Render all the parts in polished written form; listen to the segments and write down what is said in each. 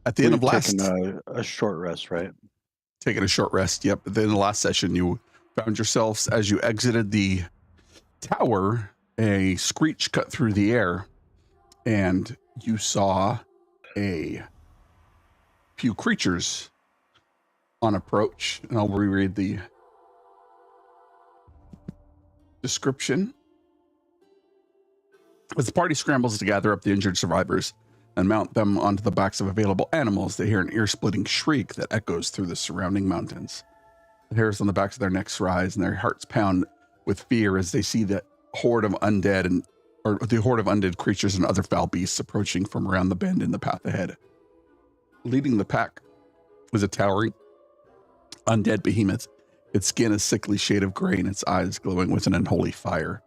At the end of We've last, taken a short rest, right? taking a short rest. Yep. Then the last session, you found yourselves as you exited the tower, a screech cut through the air, and you saw a few creatures on approach. And I'll reread the description. As the party scrambles to gather up the injured survivors and mount them onto the backs of available animals, they hear an ear-splitting shriek that echoes through the surrounding mountains. The hairs on the backs of their necks rise, and their hearts pound with fear as they see the horde of undead creatures and other foul beasts approaching from around the bend in the path ahead. Leading the pack was a towering undead behemoth. Its skin a sickly shade of gray, and its eyes glowing with an unholy fire.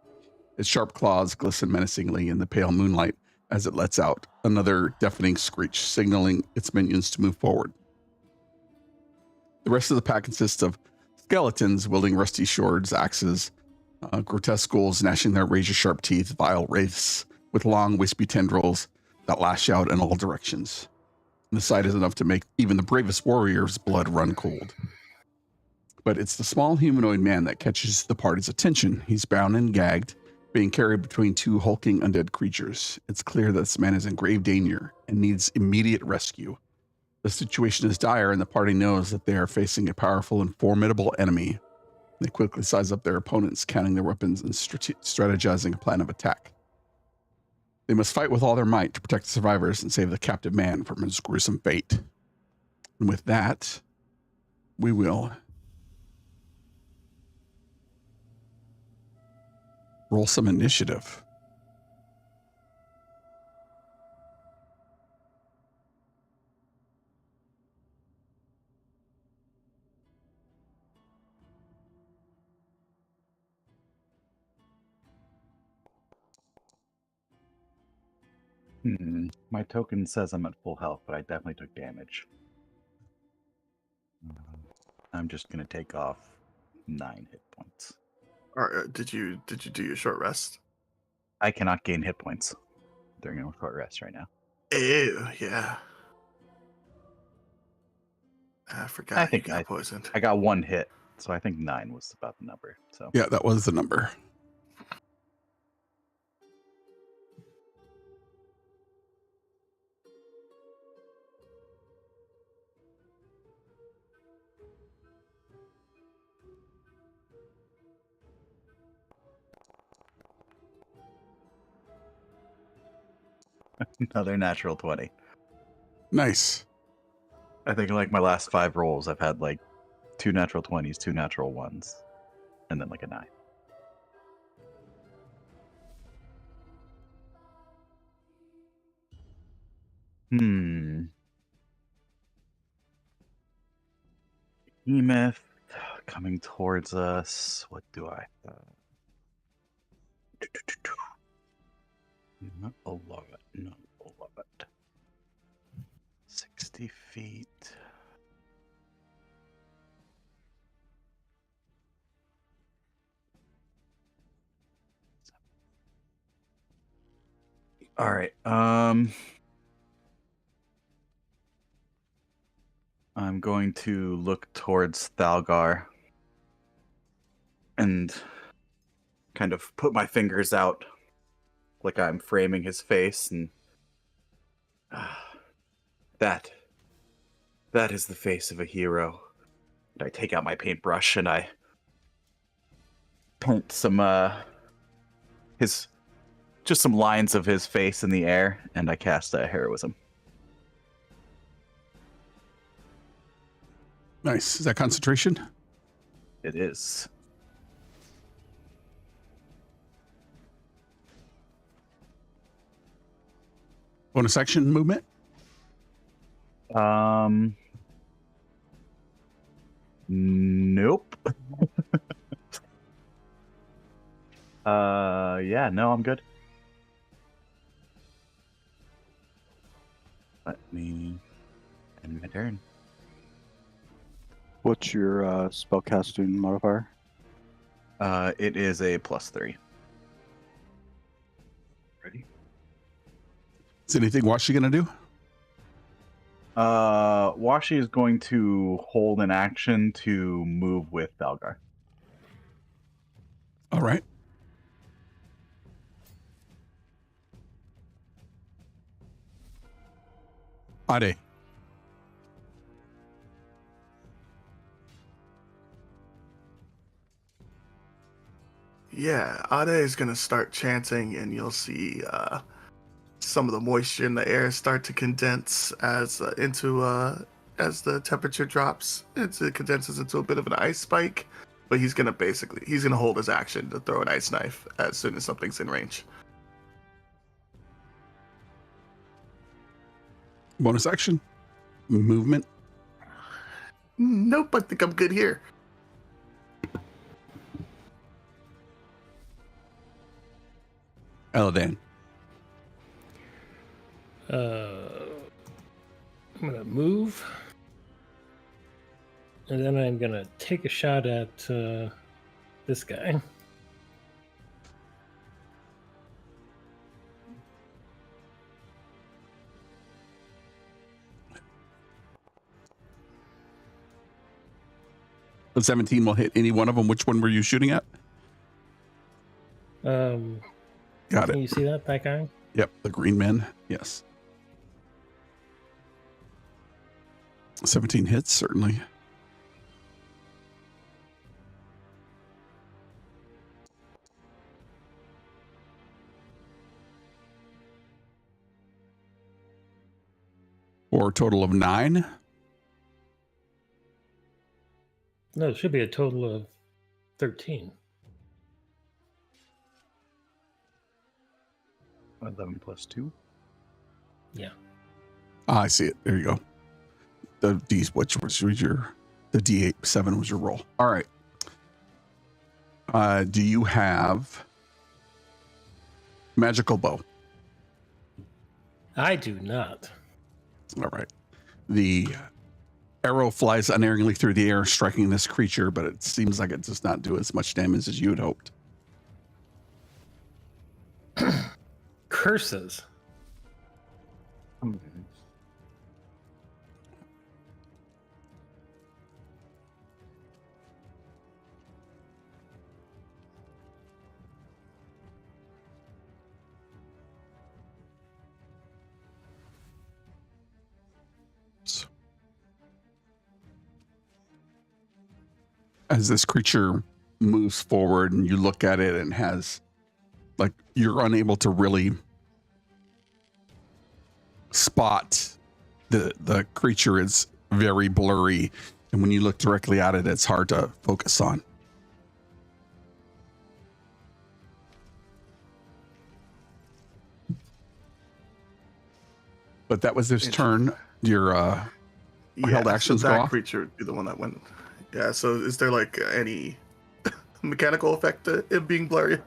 Its sharp claws glisten menacingly in the pale moonlight as it lets out another deafening screech, signaling its minions to move forward. The rest of the pack consists of skeletons wielding rusty swords, axes, grotesque ghouls gnashing their razor-sharp teeth, vile wraiths with long, wispy tendrils that lash out in all directions. And the sight is enough to make even the bravest warrior's blood run cold. But it's the small humanoid man that catches the party's attention. He's bound and gagged, being carried between two hulking undead creatures. It's clear that this man is in grave danger and needs immediate rescue. The situation is dire, and the party knows that they are facing a powerful and formidable enemy. They quickly size up their opponents, counting their weapons and strategizing a plan of attack. They must fight with all their might to protect the survivors and save the captive man from his gruesome fate. And with that, we will roll some initiative. My token says I'm at full health, but I definitely took damage. I'm just gonna take off 9 hit points. Did you do your short rest? I cannot gain hit points during a short rest right now. Ew, yeah. I forgot. I think you got poisoned. I got 1 hit, so I think 9 was about the number. So Yeah, that was the number. another natural 20. Nice. I think like my last 5 rolls, I've had like 2 natural 20s, 2 natural 1s, and then like a 9. Behemoth coming towards us. What do I? Not a lot. Not a lot. 60 feet. All right. I'm going to look towards Thalgar and kind of put my fingers out like I'm framing his face, and that is the face of a hero. And I take out my paintbrush and I paint some some lines of his face in the air, and I cast heroism. Nice. Is that concentration? It is. Bonus action movement? Nope. Yeah, no, I'm good. Let me end my turn. What's your spellcasting modifier? It is a +3. Ready? Is anything Washi gonna do? Washi is going to hold an action to move with Valgar. All right. Ade. Yeah, Ade is gonna start chanting, and you'll see some of the moisture in the air start to condense as as the temperature drops. It condenses into a bit of an ice spike, but he's gonna hold his action to throw an ice knife as soon as something's in range. Bonus action. Movement. Nope, I think I'm good here. Eladan. I'm gonna move, and then I'm gonna take a shot at this guy. The 17 will hit any one of them. Which one were you shooting at? Got Can it. you see that guy? Yep, the green men. Yes. 17 hits, certainly. For a total of 9. No, it should be a total of 13. 11 plus 2. Yeah. Ah, I see it. There you go. The D, which was your, the D8, 7 was your roll. All right. Do you have magical bow? I do not. All right. The arrow flies unerringly through the air, striking this creature, but it seems like it does not do as much damage as you had hoped. Curses. As this creature moves forward and you look at it and has, like, you're unable to really spot the creature is very blurry, and when you look directly at it, it's hard to focus on. But that was his turn. Your held actions so go that off? creature would be the one that went. Yeah, so is there like any mechanical effect to it being blurry?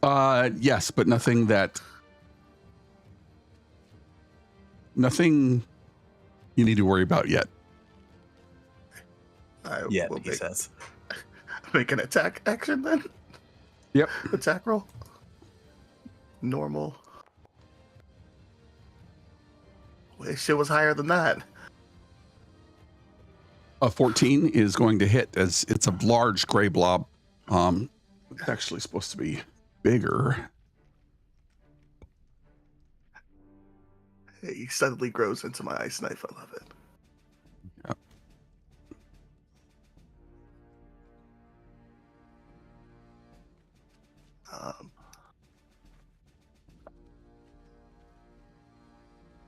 Yes, but nothing you need to worry about yet. I Yeah, will he make, says. make an attack action then. Yep. Attack roll. Normal. Well, shit was higher than that. A 14 is going to hit, as it's a large gray blob. It's actually supposed to be bigger. He suddenly grows into my ice knife. I love it. Yep.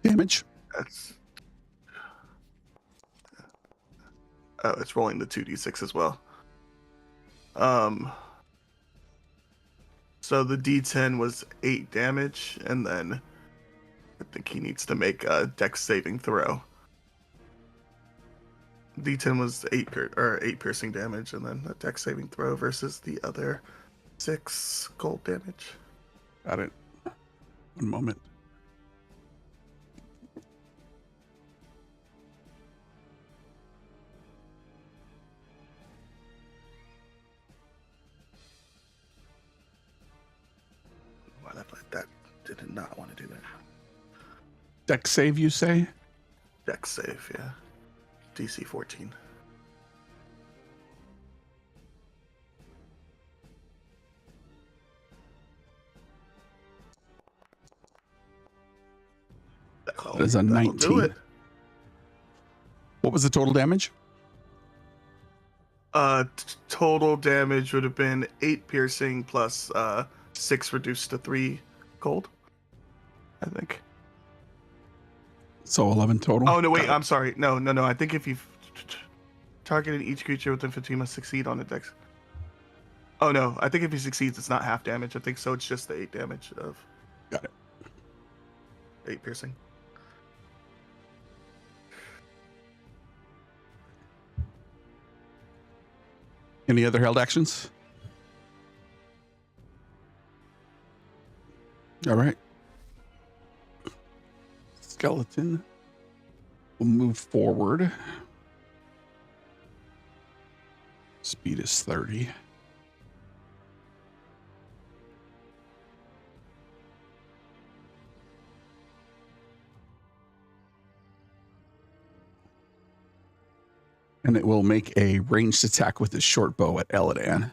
Damage. That's. Oh, it's rolling the 2d6 as well. So the d10 was 8 damage, and then I think he needs to make a dex saving throw. D10 was 8 piercing damage, and then a dex saving throw versus the other 6 cold damage. Got it. One moment. Why that did not want to do that. Dex save, you say? Dex save, yeah. DC 14. That is a That'll do 19. it. What was the total damage? Total damage would have been 8 piercing plus 6 reduced to 3 cold, I think. So 11 total. Oh no, wait, Got it. I'm sorry. No. I think if you've targeted each creature within 15 must succeed on a dex. Oh no, I think if he succeeds, it's not half damage. I think so. It's just the 8 damage of. Got it. 8 piercing. Any other held actions? All right. Skeleton will move forward. Speed is 30. And it will make a ranged attack with its short bow at Eladan.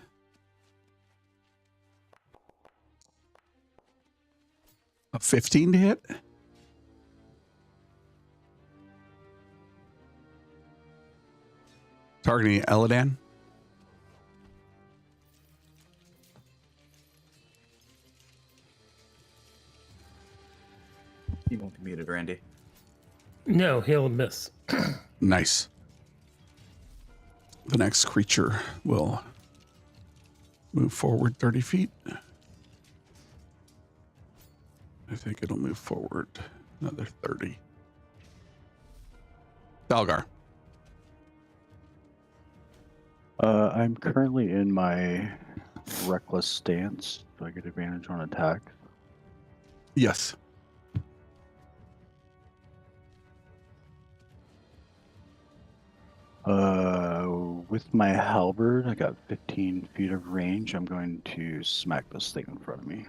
A 15 to hit. Targeting Eladan. You won't be muted, Randy. No, he'll miss. Nice. The next creature will move forward 30 feet. I think it'll move forward another 30. Dalgar. I'm currently in my reckless stance. Do I get advantage on attack? Yes. With my halberd, I got 15 feet of range. I'm going to smack this thing in front of me.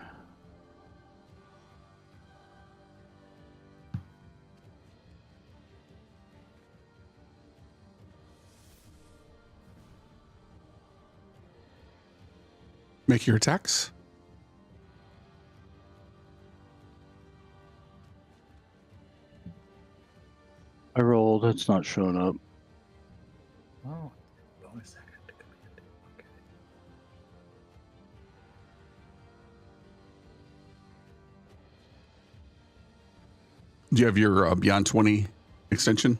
Make your attacks. I rolled. It's not showing up. Oh, bonus action to command. Okay. Do you have your Beyond 20 extension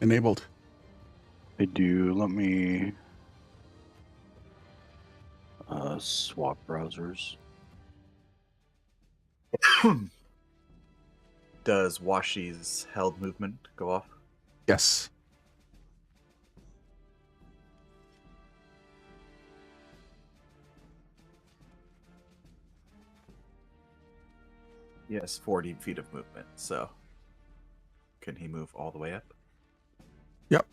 enabled? I do. Let me swap browsers. Does Washi's held movement go off? Yes. Yes, 40 feet of movement. So, can he move all the way up? Yep.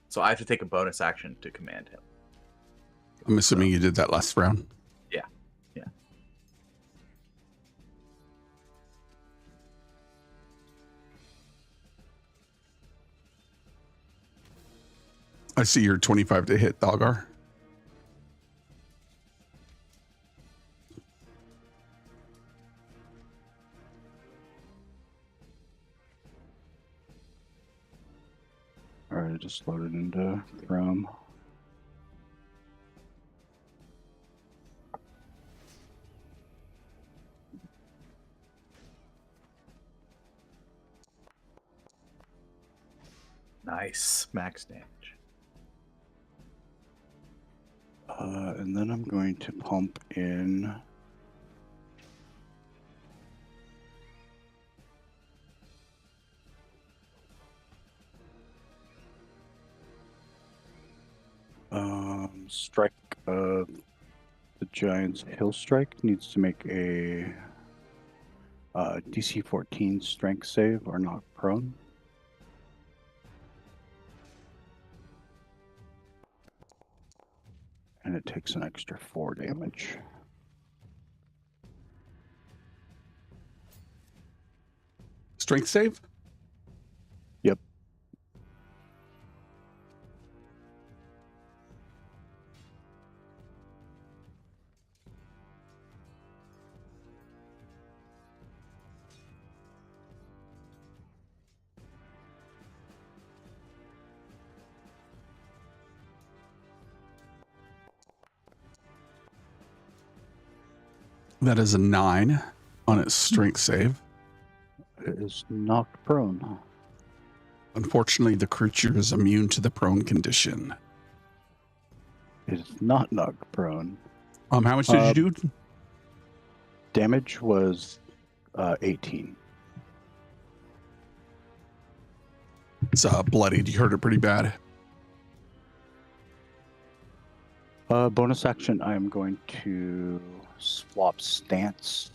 So I have to take a bonus action to command him. I'm assuming you did that last round. Yeah. Yeah. I see your 25 to hit, Dalgar. All right, I just loaded into Chrome. Nice. Max damage. And then I'm going to pump in strike the Giant's Hill Strike needs to make a DC 14 strength save or knock prone. And it takes an extra 4 damage. Strength save? Yep. That is a 9 on its strength save. It is knocked prone. Unfortunately, the creature is immune to the prone condition. It is not knocked prone. How much did you do? Damage was 18. It's bloodied. You hurt it pretty bad. Bonus action, I am going to swap stance.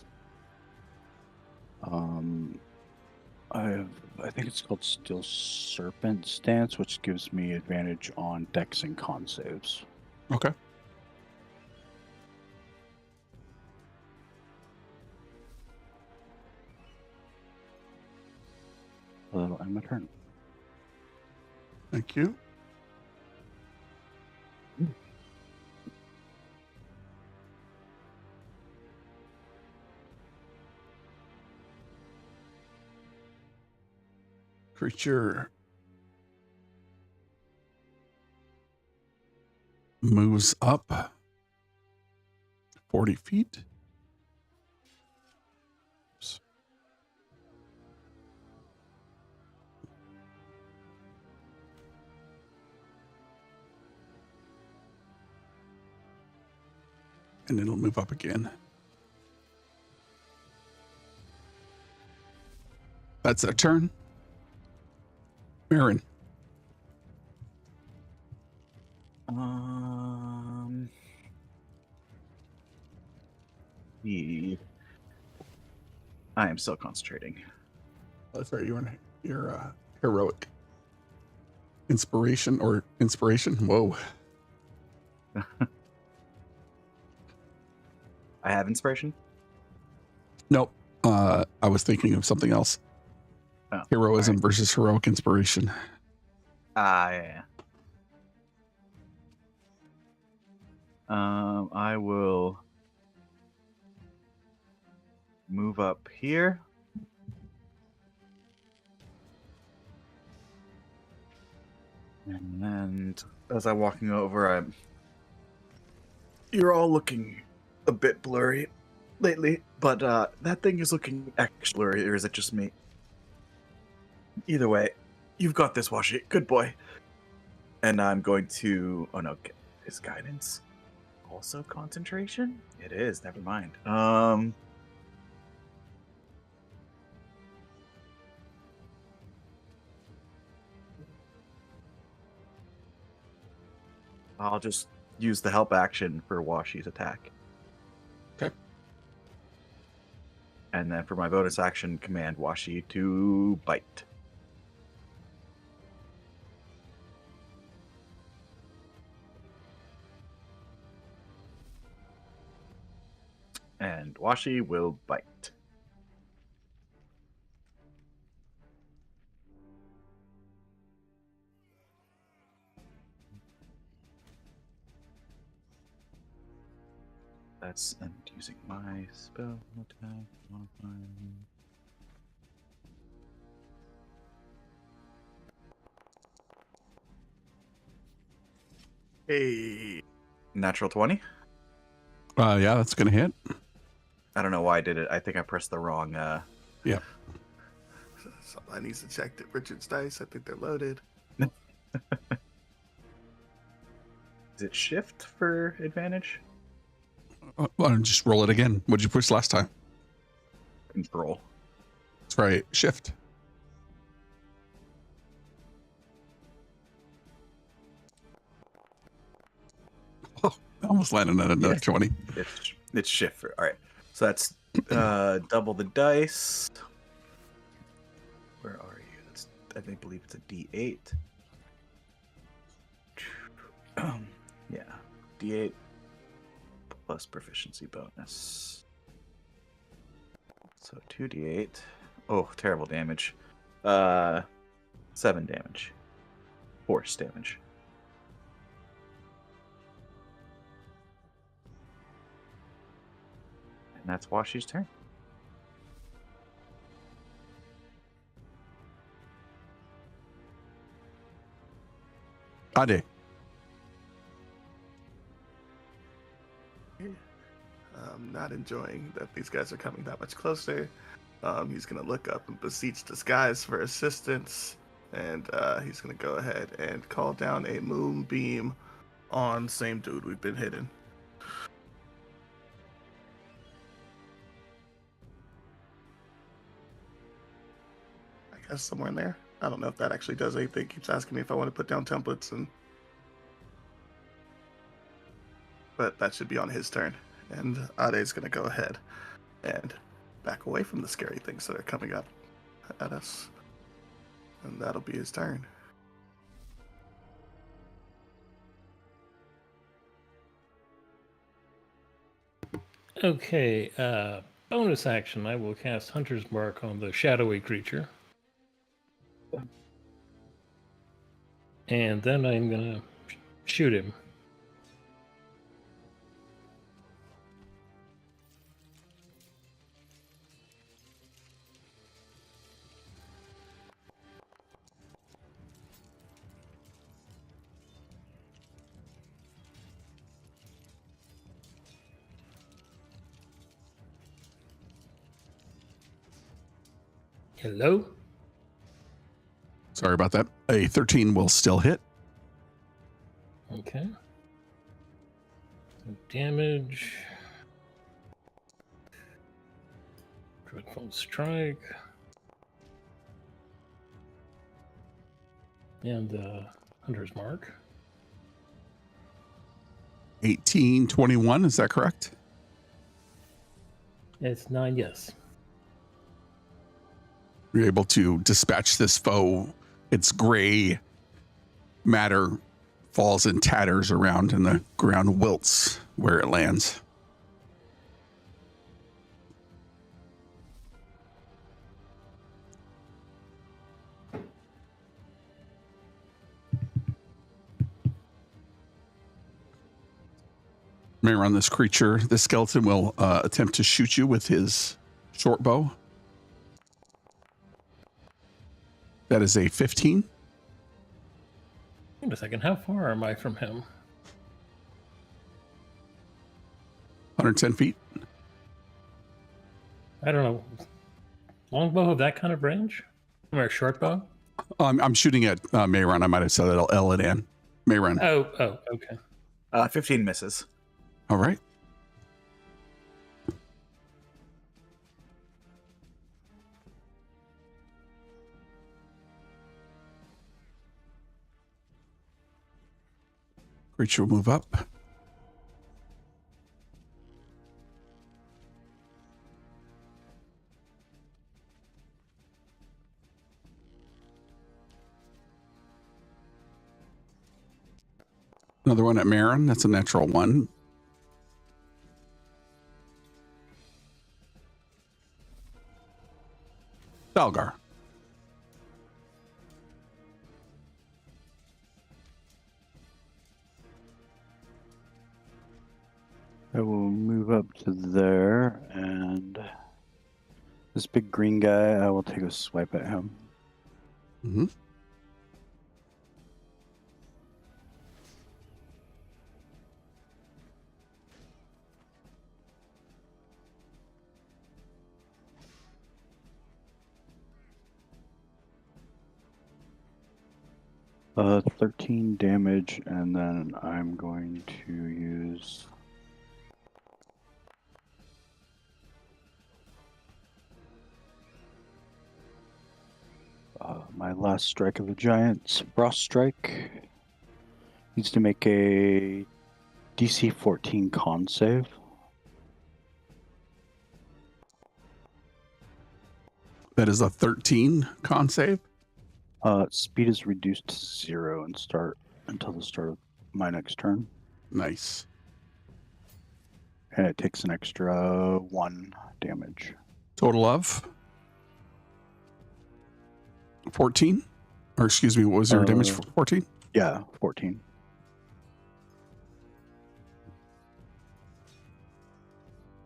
I think it's called Steel Serpent Stance, which gives me advantage on Dex and Con saves. Okay. That'll end my turn. Thank you. Creature moves up 40 feet. Oops. And it'll move up again. That's their turn. Aaron. I am still concentrating. That's right. You're heroic. Inspiration. Whoa. I have inspiration. Nope. I was thinking of something else. Oh, Heroism right. versus heroic inspiration. Yeah. I will move up here. And as I'm walking over, you're all looking a bit blurry lately, but that thing is looking extra blurry, or is it just me? Either way, you've got this, Washi. Good boy. And I'm going to... Oh, no. Is guidance also concentration? It is. Never mind. I'll just use the help action for Washi's attack. Okay. And then for my bonus action, command Washi to bite. And Washi will bite. That's and using my spell attack modifier. Hey. Natural 20. Yeah, that's gonna hit. I don't know why I did it. I think I pressed the wrong. Yeah. Somebody needs to check that Richard's dice. I think they're loaded. Is it shift for advantage? Why don't you just roll it again? What'd you push last time? Control. That's right. Shift. Oh, I almost landed on another 20. It's shift for. All right. So that's double the dice. Where are you? That's, I think, believe it's a D8. Yeah. D8 plus proficiency bonus. So 2d8. Oh, terrible damage. 7 damage. Force damage. And that's Washi's turn. Ade. I'm not enjoying that these guys are coming that much closer. He's going to look up and beseech the skies for assistance. And he's going to go ahead and call down a moonbeam on same dude we've been hitting. I guess somewhere in there. I don't know if that actually does anything. Keeps asking me if I want to put down templates, but that should be on his turn. And Ade's going to go ahead and back away from the scary things that are coming up at us. And that'll be his turn. Okay, bonus action. I will cast Hunter's Mark on the shadowy creature. And then I'm going to shoot him. Hello? Sorry about that. A 13 will still hit. Okay. Damage. Dreadful Strike. And Hunter's Mark. 18, 21. Is that correct? It's 9, yes. You're able to dispatch this foe. Its gray matter falls in tatters around, and the ground wilts where it lands. Remember, on this creature, the skeleton will attempt to shoot you with his short bow. That is a 15. Wait a second. How far am I from him? 110 feet. I don't know. Longbow have that kind of range? Or a short bow? I'm shooting at Mayron. I might have said that L and N. Mayron. Oh, okay. 15 misses. All right. Creature will move up. Another one at Marin. That's a natural one. Dalgar. I will move up to there, and this big green guy, I will take a swipe at him. Mm-hmm. Uh, 13 damage, and then I'm going to use my last strike of the giants, Frost Strike. Needs to make a DC 14 con save. That is a 13 con save. Speed is reduced to 0 and start until the start of my next turn. Nice. And it takes an extra 1 damage. Total of 14? Or excuse me, what was your damage for 14? Yeah, 14.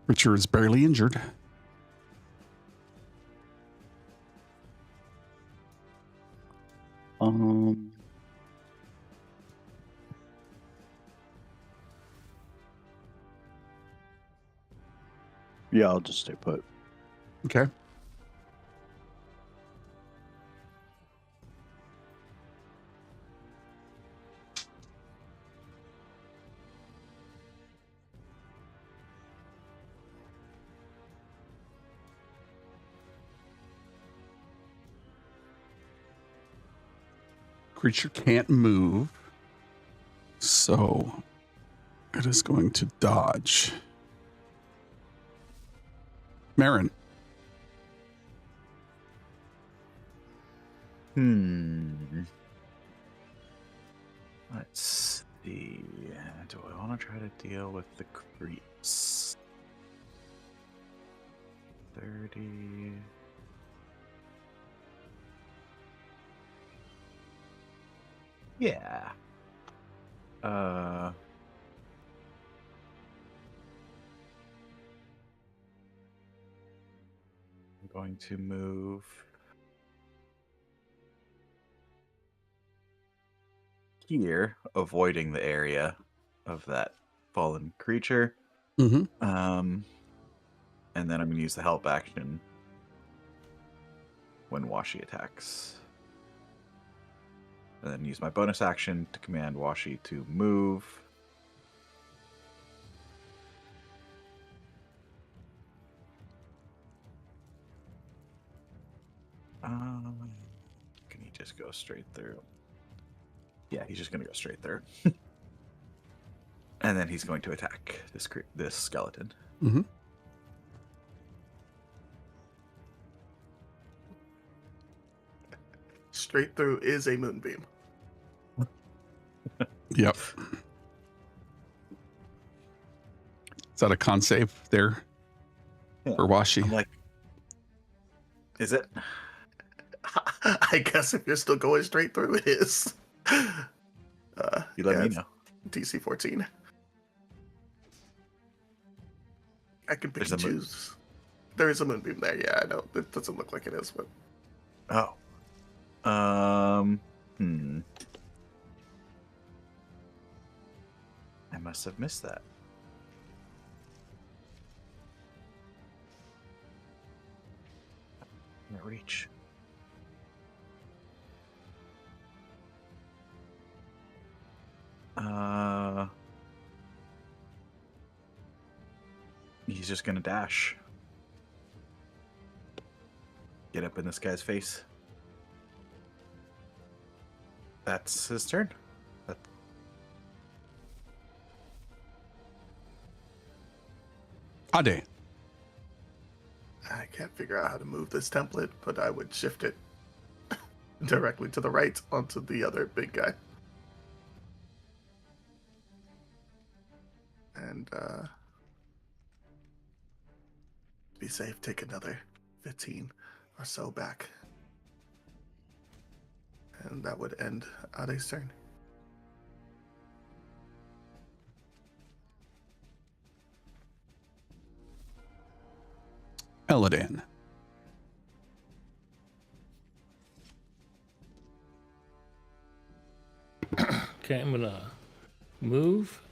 Richard is barely injured. Yeah, I'll just stay put. Okay. Creature can't move, so it is going to dodge. Marin. Let's see. Do I want to try to deal with the creeps? 30. Yeah. I'm going to move here, avoiding the area of that fallen creature. Mm-hmm. And then I'm going to use the help action when Washi attacks. And then use my bonus action to command Washi to move. Can he just go straight through? Yeah, he's just going to go straight through. And then he's going to attack this skeleton. Mm-hmm. Straight through is a moonbeam. Yep. Is that a con save there for Washi? I'm like, is it? I guess if you're still going straight through, it is. You let me it's know. DC 14. I can pick There's and a moon- choose. There is a moonbeam there. Yeah, I know. It doesn't look like it is, but Oh. I must have missed that. Can't reach. He's just gonna dash. Get up in this guy's face. That's his turn. Ade. I can't figure out how to move this template, but I would shift it directly to the right onto the other big guy. And to be safe, take another 15 or so back. And that would end Ade's turn. Eladan. Okay, I'm gonna move,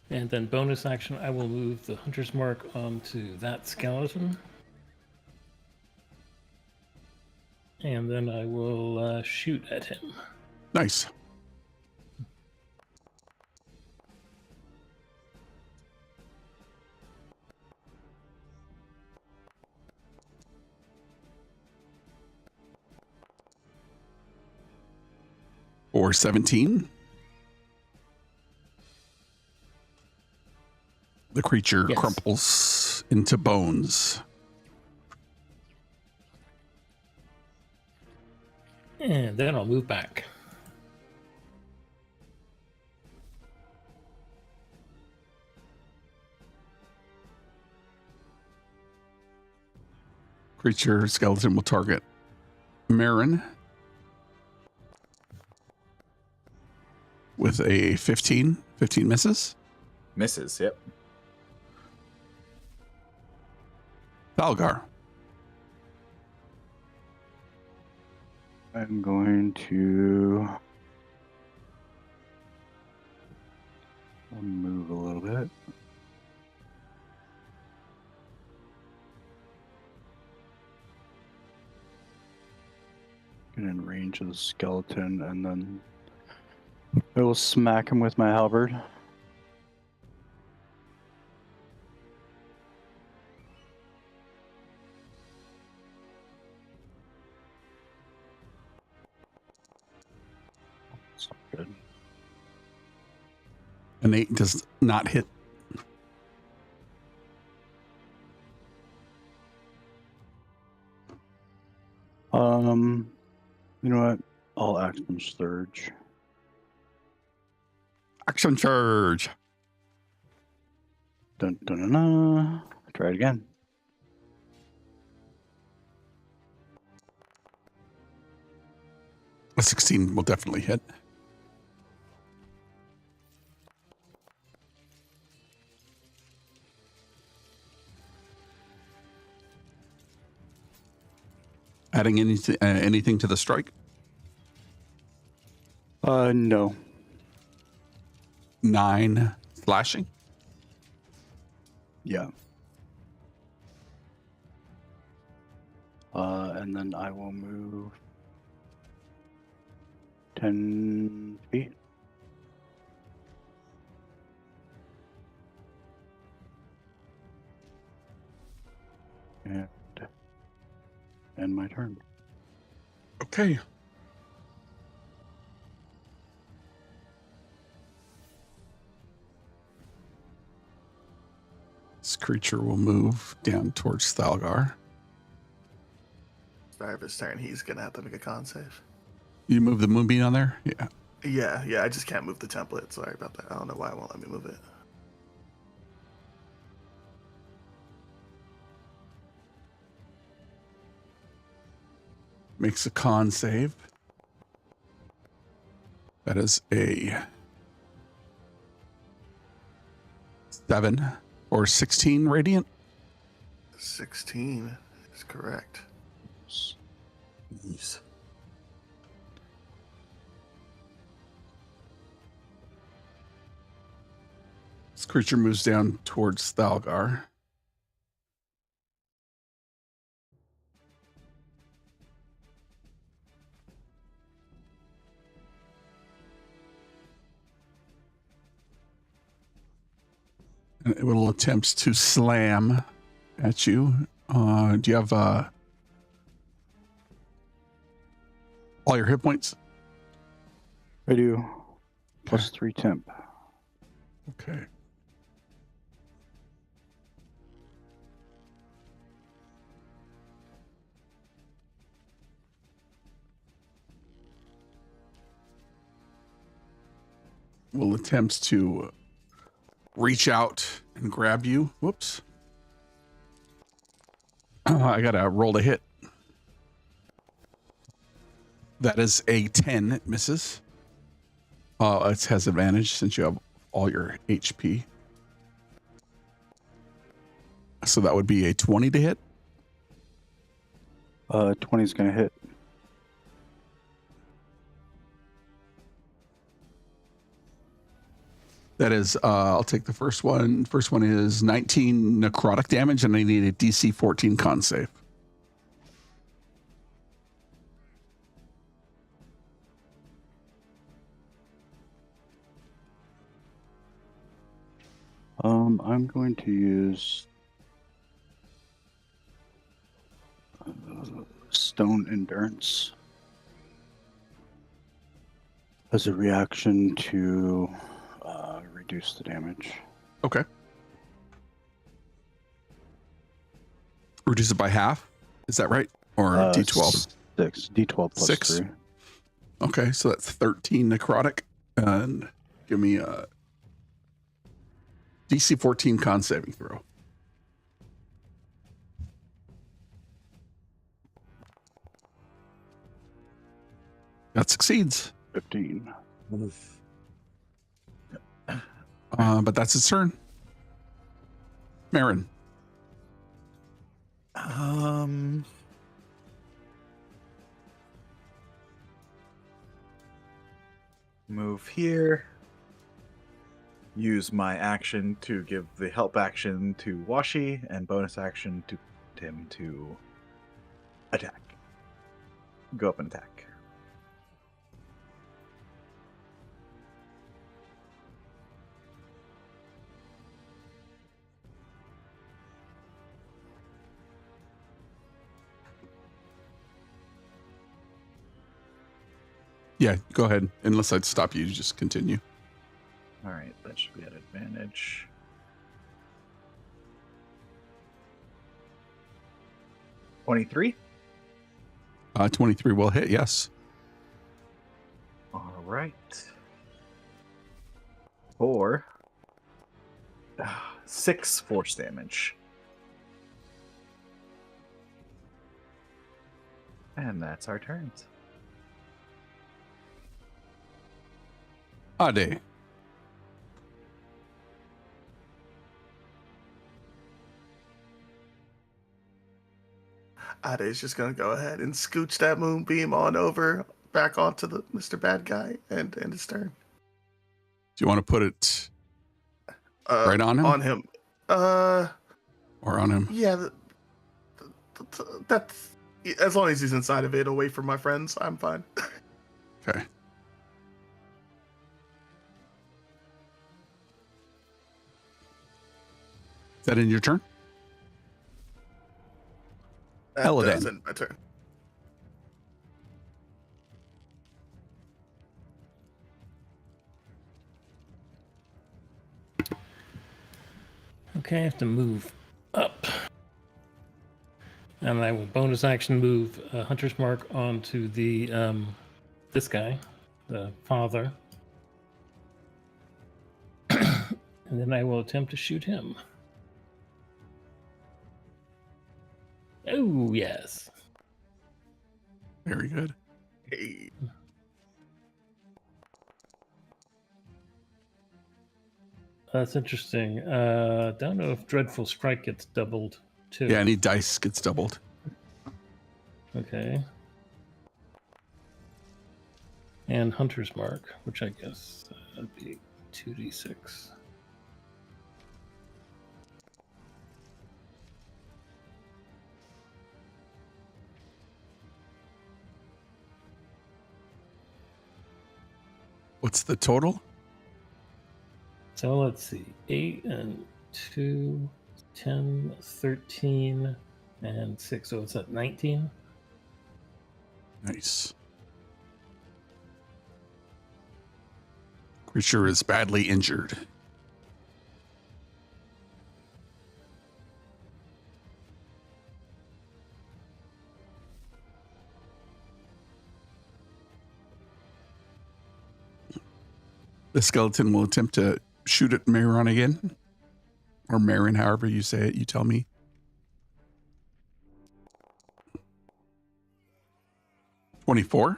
and then bonus action, I will move the hunter's mark onto that skeleton. And then I will shoot at him. Nice. Or 17. The creature Yes. crumples into bones. And then I'll move back. Creature skeleton will target Marin with a 15. 15 misses. Misses, yep. Thalgar. I'm going to move a little bit. Get in range of the skeleton, and then I will smack him with my halberd. That's not good. An 8 does not hit. You know what? I'll action surge. Action charge. Dun dun dun dun. Try it again. A 16 will definitely hit. Adding anything to the strike? No. 9 slashing. Yeah. And then I will move 10 feet. And end my turn. Okay. This creature will move down towards Thalgar. Start of his turn, he's gonna have to make a con save. You move the moonbeam on there? Yeah. Yeah, I just can't move the template. Sorry about that. I don't know why it won't let me move it. Makes a con save. That is a 7 or 16 radiant. 16 is correct. Jeez. This creature moves down towards Thalgar. And it will attempt to slam at you. Do you have all your hit points? I do. Plus 3 temp. Okay. Will attempt to reach out and grab you. Whoops. I gotta roll to hit. That is a 10. It misses. It has advantage since you have all your HP. So that would be a 20 to hit. 20 is going to hit. That is, I'll take the first one. First one is 19 necrotic damage, and I need a DC 14 con save. I'm going to use Stone Endurance as a reaction to reduce the damage. Okay. Reduce it by half. Is that right? Or D12? 6. D12 plus 6. 3. Okay, so that's 13 necrotic. And give me a DC 14 con saving throw. That succeeds. 15. But that's its turn. Marin. Move here. Use my action to give the help action to Washi and bonus action to him to attack. Go up and attack. Yeah, go ahead. Unless I'd stop you, just continue. All right, that should be at advantage. $23. 23 will hit, yes. All right. For 6 force damage. And that's our turns. Ade. Ade's just gonna go ahead and scooch that moonbeam on over back onto the Mr. Bad Guy and end his turn. Do you want to put it right on him? On him. Or on him? Yeah, that's as long as he's inside of it, away from my friends, I'm fine. Okay. Is that in your turn? Eladan. That's in my turn. Okay, I have to move up. And I will bonus action move Hunter's Mark onto the this guy, the father. And then I will attempt to shoot him. Oh, yes. Very good. Hey. That's interesting. Don't know if Dreadful Strike gets doubled too. Yeah, any dice gets doubled. Okay. And Hunter's Mark, which I guess would be 2d6. What's the total? So let's see. 8 and 2, 10, 13, and 6. So it's at 19. Nice. Creature is badly injured. The skeleton will attempt to shoot at Marin again. Or Marin, however you say it, you tell me. $24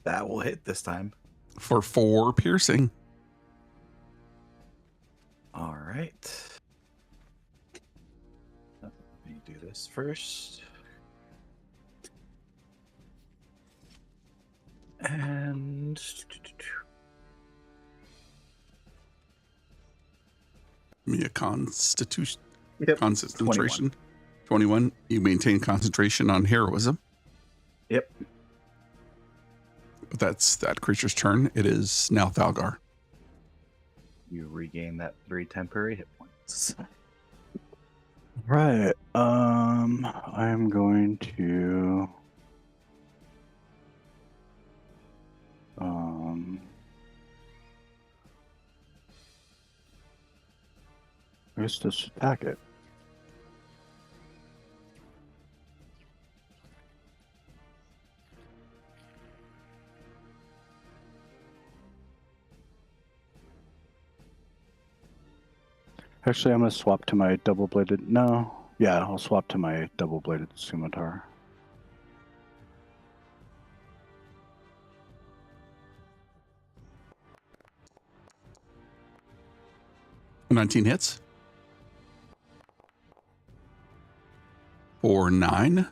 That will hit this time. for 4 piercing. All right. Let me do this first. And Give me a constitution. Yep, Concentration. 21. You maintain concentration on heroism. Yep. But that's that creature's turn. It is now Thalgar. You regain that 3 temporary hit points. Right. I'm going to let's just attack it. Actually, I'm going to swap to my double-bladed... No. Yeah, I'll swap to my double-bladed scimitar. 19 hits. For 9.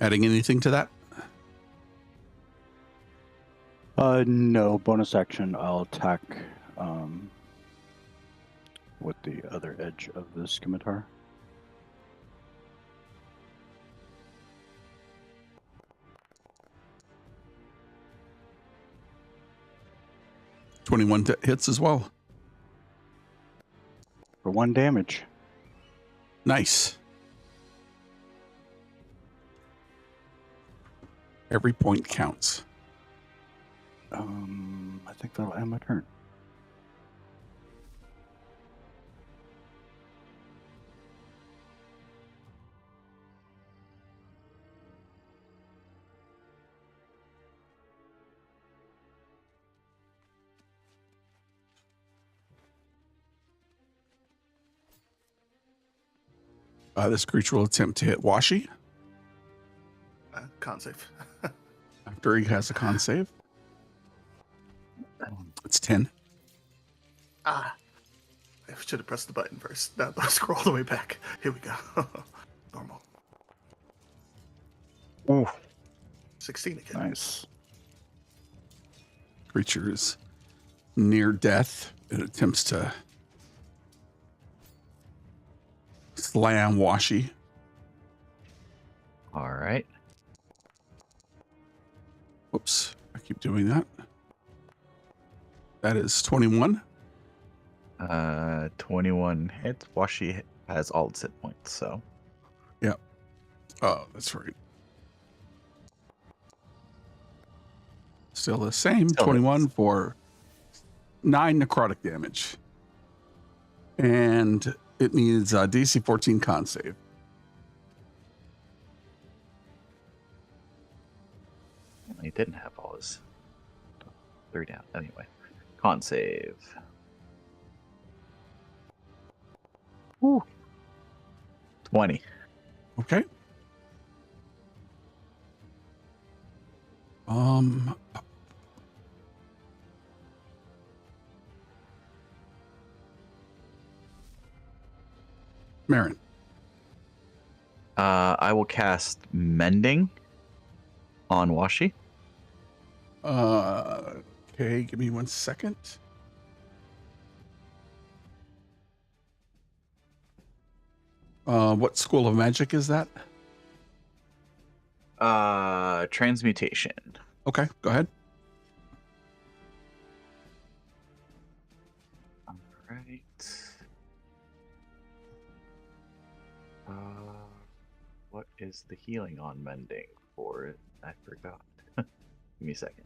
Adding anything to that? No, bonus action. I'll attack with the other edge of the scimitar. Hits as well. For 1 damage. Nice. Every point counts. I think that'll end my turn. This creature will attempt to hit Washi Con save. after he has a con save. It's 10. I should have pressed the button first. Now let's scroll all the way back. Here we go. Normal. Ooh, 16 again. nice. Creature is near death. It attempts to slam Washi. All right. Whoops. I keep doing that. That is 21. 21 hits. Washi has all its hit points, so. Oh, that's right. Still the same. Still 21 hits. for 9 necrotic damage. And it needs a DC 14 con save. He didn't have all his 3 down. Anyway. Con save. Woo. 20. Okay. Marin. I will cast Mending on Washi. Okay, give me 1 second. What school of magic is that? Transmutation. Okay, go ahead. All right. What is the healing on Mending for it? I forgot. Give me a second.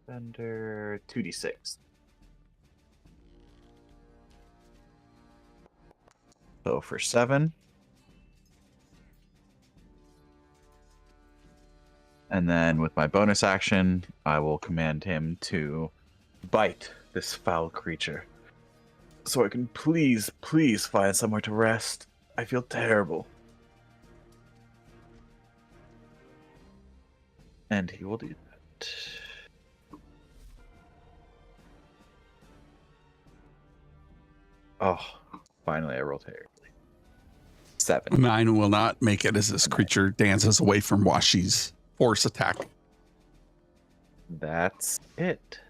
Defender 2d6. So for 7. And then with my bonus action, I will command him to bite this foul creature. So I can please find somewhere to rest. I feel terrible. And he will do that. Oh, finally I rolled terribly. 7. 9 will not make it as this creature dances away from Washi's force attack. That's it.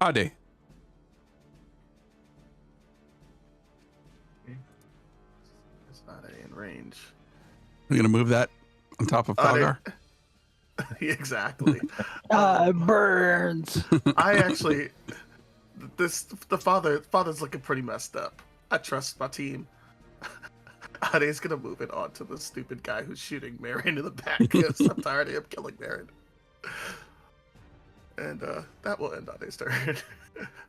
Ade. It's not in range. We're going to move that on top of Falgar. Exactly. It burns. I actually, the father's looking pretty messed up. I trust my team. Ade's gonna move it on to the stupid guy who's shooting Marin in the back because I'm tired of him killing Marin. And that will end Ade's turn.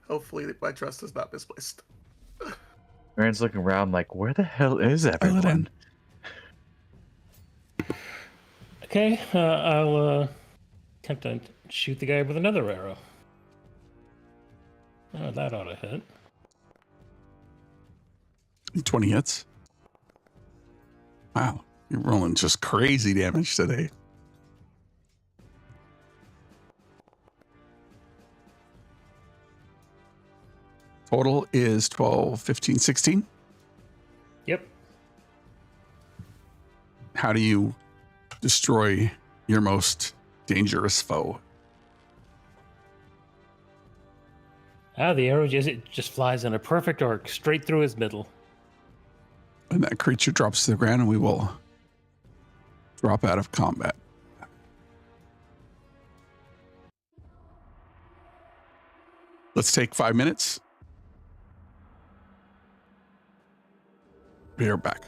Hopefully my trust is not misplaced. Marin's looking around like, where the hell is everyone? Okay, I'll attempt to shoot the guy with another arrow. Oh, that ought to hit. 20 hits. Wow, you're rolling just crazy damage today. Total is 12, 15, 16. Yep. How do you destroy your most dangerous foe? The arrow just flies in a perfect arc straight through his middle. And that creature drops to the ground, and we will drop out of combat. Let's take 5 minutes. We are back.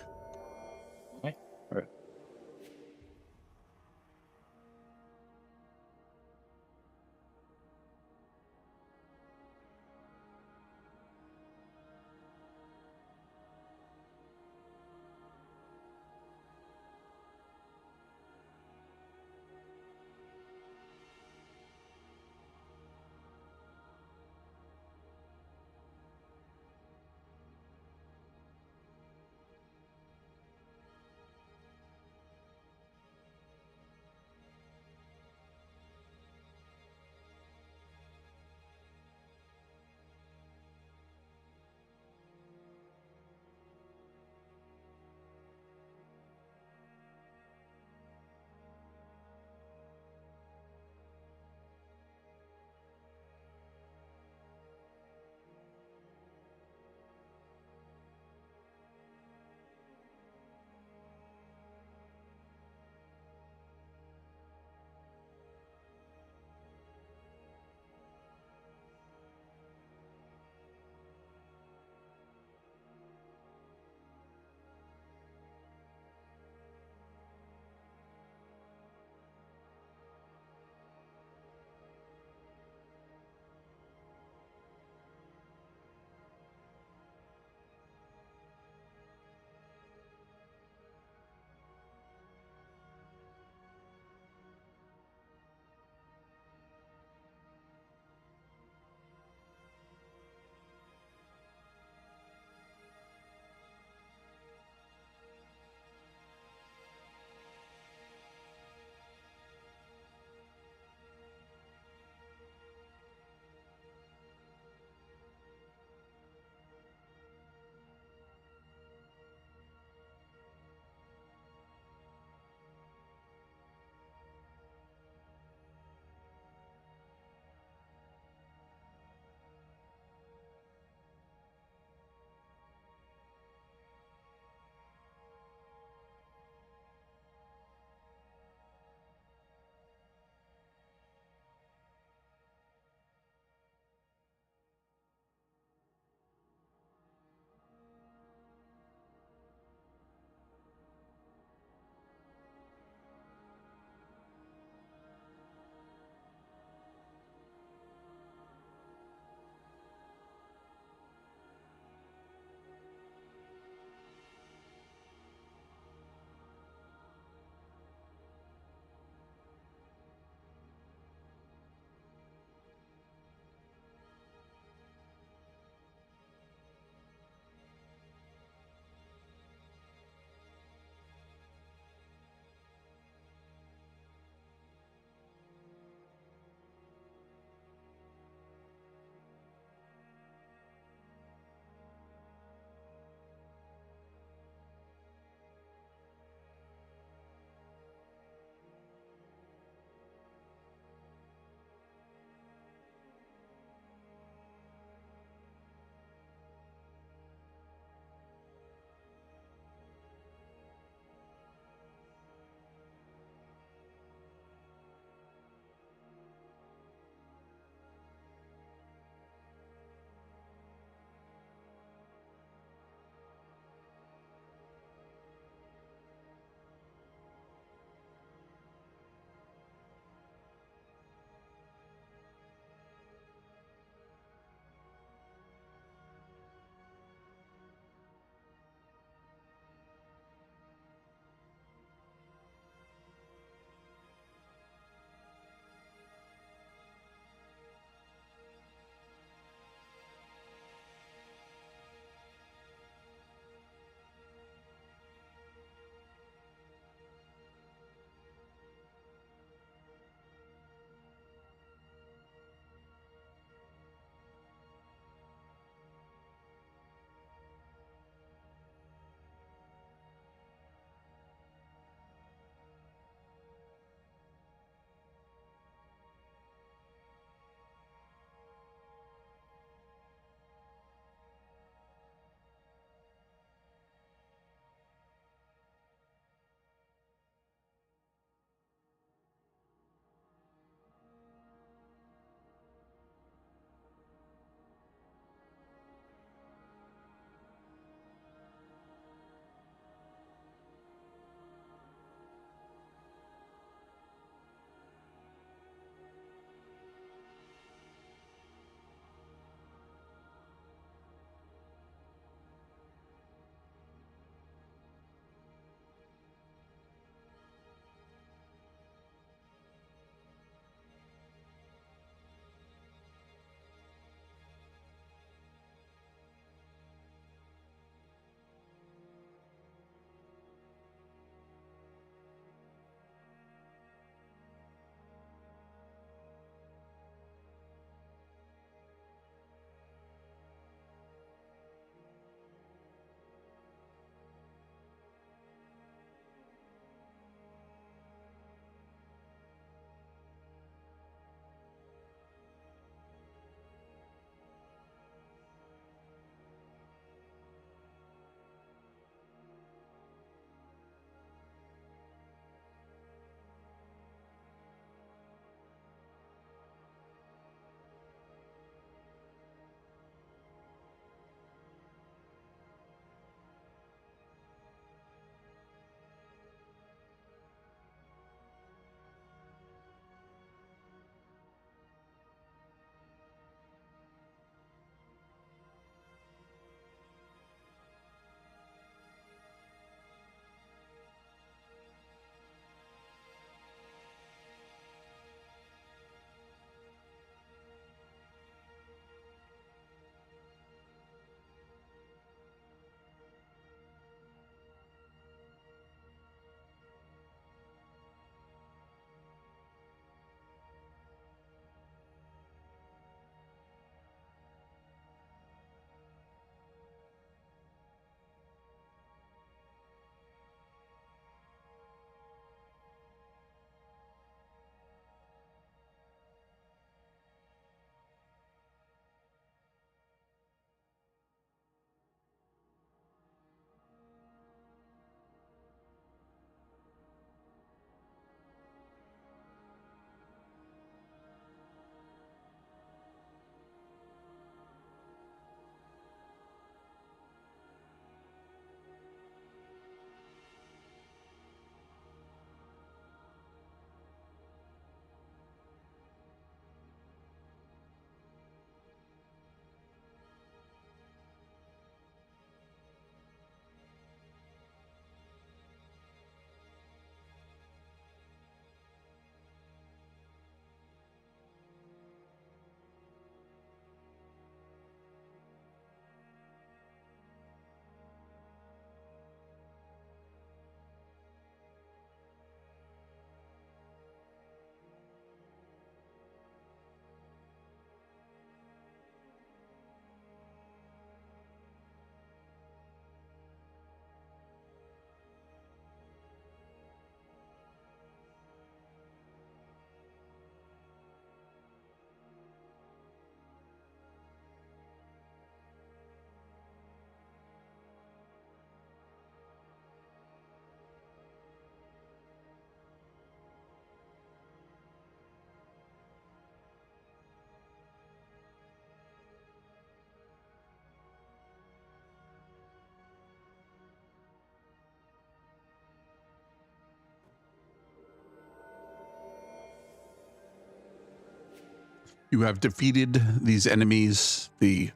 You have defeated these enemies. The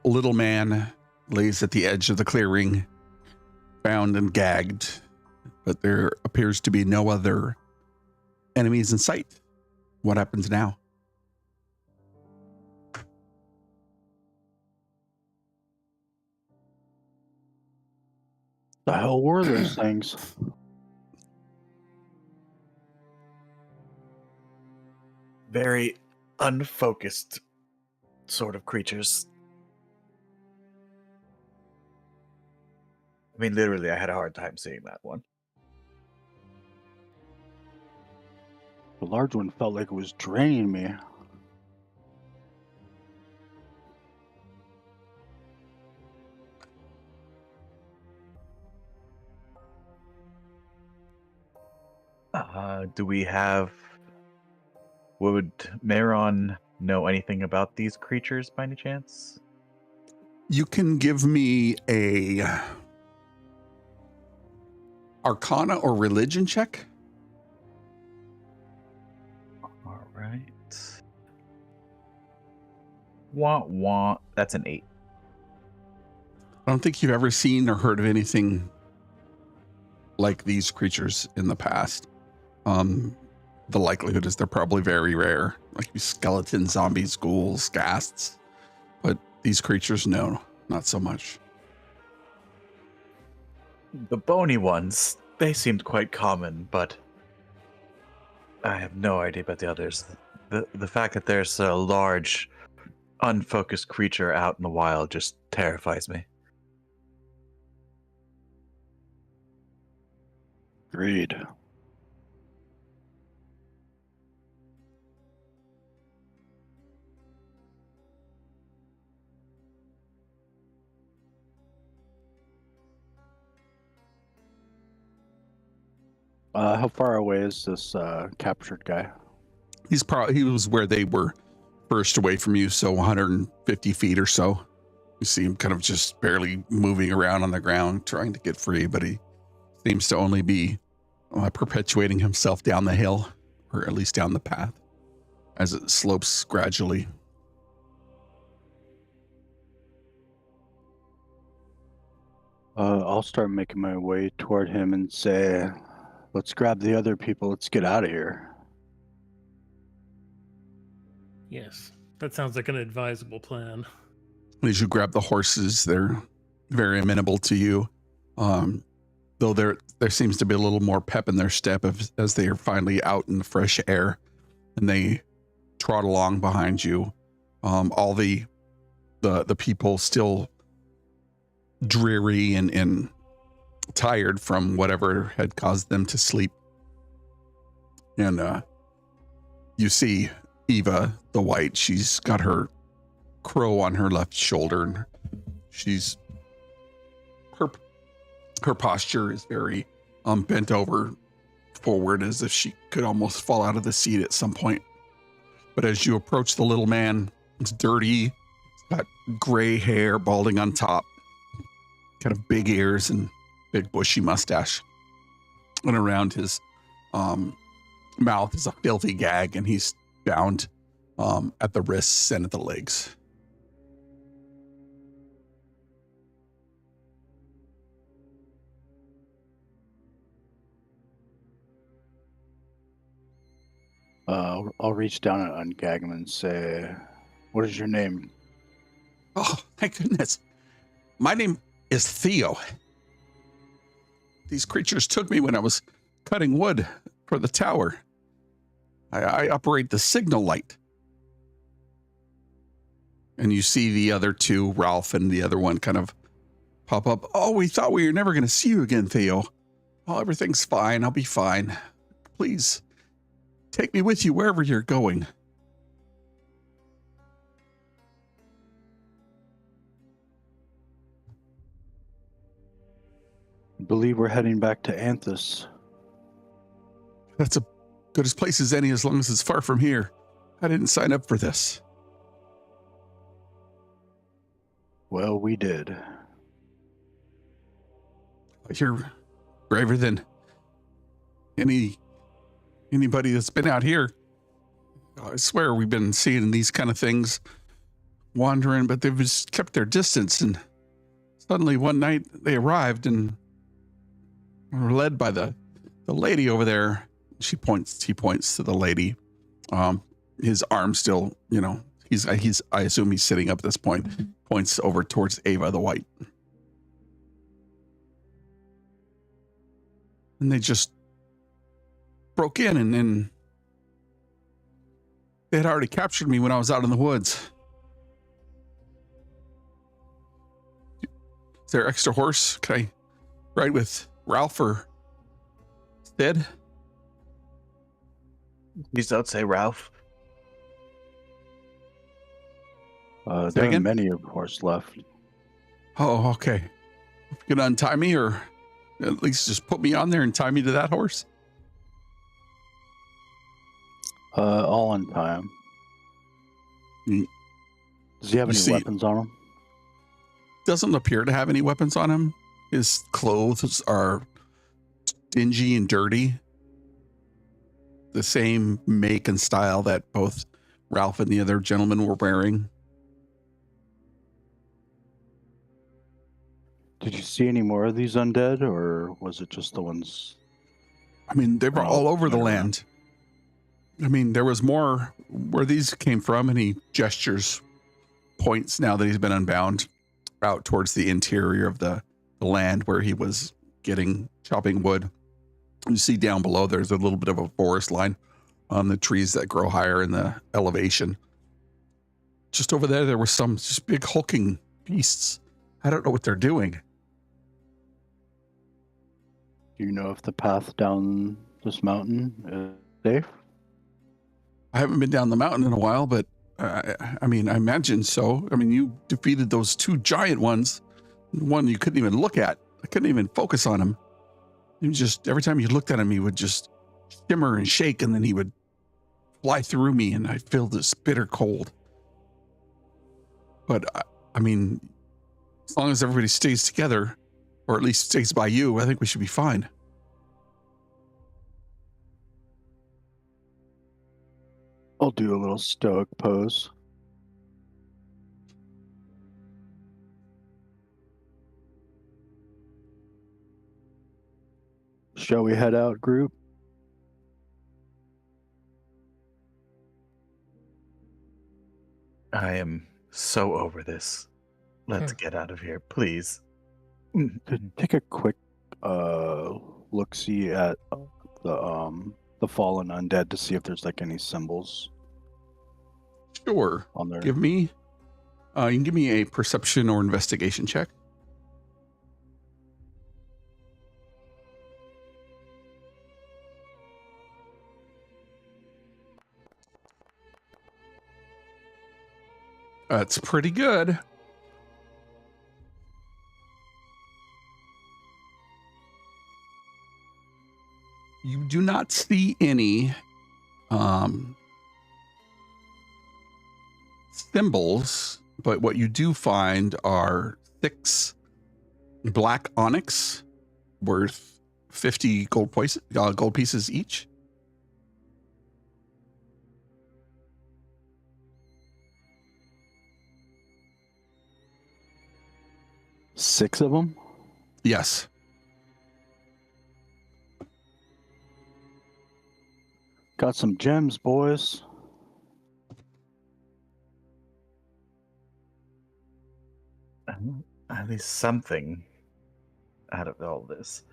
little man lays at the edge of the clearing, bound and gagged, but there appears to be no other enemies in sight. What happens now? The hell were those things? Very unfocused sort of creatures. I mean, literally, I had a hard time seeing that one. The large one felt like it was draining me. Do we have... Would Meron know anything about these creatures by any chance? You can give me a Arcana or Religion check. All right. Wah. That's an 8. I don't think you've ever seen or heard of anything like these creatures in the past. The likelihood is they're probably very rare, like skeletons, zombies, ghouls, ghasts. But these creatures, no, not so much. The bony ones, they seemed quite common, but I have no idea about the others. The fact that there's a large, unfocused creature out in the wild just terrifies me. Agreed. How far away is this captured guy? He was where they were first away from you, so 150 feet or so. You see him kind of just barely moving around on the ground, trying to get free, but he seems to only be perpetuating himself down the hill, or at least down the path, as it slopes gradually. I'll start making my way toward him and say, let's grab the other people. Let's get out of here. Yes, that sounds like an advisable plan. As you grab the horses, they're very amenable to you. Though there seems to be a little more pep in their step as they are finally out in the fresh air, and they trot along behind you. All the people still dreary and tired from whatever had caused them to sleep. And you see Eva the White. She's got her crow on her left shoulder, and she's her posture is very bent over forward, as if she could almost fall out of the seat at some point. But as you approach the little man, it's dirty, he's got gray hair balding on top, kind of big ears and big bushy mustache, and around his mouth is a filthy gag, and he's bound at the wrists and at the legs. I'll reach down and ungag him and say, what is your name? Oh, thank goodness. My name is Theo. These creatures took me when I was cutting wood for the tower. I operate the signal light. And you see the other two, Ralph and the other one, kind of pop up. Oh, we thought we were never going to see you again, Theo. Oh, everything's fine. I'll be fine. Please, take me with you wherever you're going. I believe we're heading back to Anthus. That's as good a place as any, as long as it's far from here. I didn't sign up for this. Well, we did. You're braver than anybody that's been out here. I swear we've been seeing these kind of things wandering, but they've just kept their distance. And suddenly one night they arrived and were led by the lady over there. He points to the lady. His arm still, he's I assume he's sitting up at this point, points over towards Ava the White. And they just broke in and they had already captured me when I was out in the woods. Is there extra horse? Can I ride with Ralph or Sid? Please don't say Ralph. There are again? many of horse left. Oh, okay. You gonna untie me, or at least just put me on there and tie me to that horse? All on time. Mm. Does he have You any see- weapons on him? Doesn't appear to have any weapons on him. His clothes are dingy and dirty. The same make and style that both Ralph and the other gentleman were wearing. Did you see any more of these undead, or was it just the ones? I mean, they were Oh, all over the never mind. land. I mean, there was more where these came from, and he gestures, points now that he's been unbound out towards the interior of the land where he was chopping wood. You see down below, there's a little bit of a forest line on the trees that grow higher in the elevation. Just over there were some just big hulking beasts. I don't know what they're doing. Do you know if the path down this mountain is safe? I haven't been down the mountain in a while, but I mean, I imagine so. I mean, you defeated those two giant ones. One you couldn't even look at. I couldn't even focus on him. He was just, every time you looked at him, he would just shimmer and shake, and then he would fly through me, and I feel this bitter cold. But I mean, as long as everybody stays together, or at least stays by you, I think we should be fine. I'll do a little stoic pose. Shall we head out, group? I am so over this. Let's get out of here, please. To take a quick look-see at the fallen undead to see if there's like any symbols Sure. on there. You can give me a perception or investigation check. That's pretty good. You do not see any symbols, but what you do find are 6 black onyx worth 50 gold pieces each. Six of them? Yes. Got some gems, boys. At least something out of all this.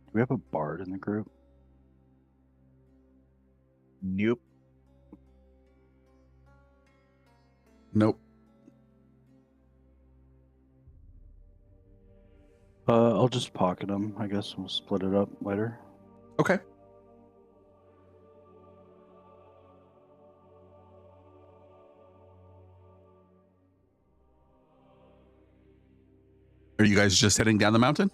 Do we have a bard in the group? Nope. Nope. I'll just pocket them. I guess we'll split it up later. Okay. Are you guys just heading down the mountain?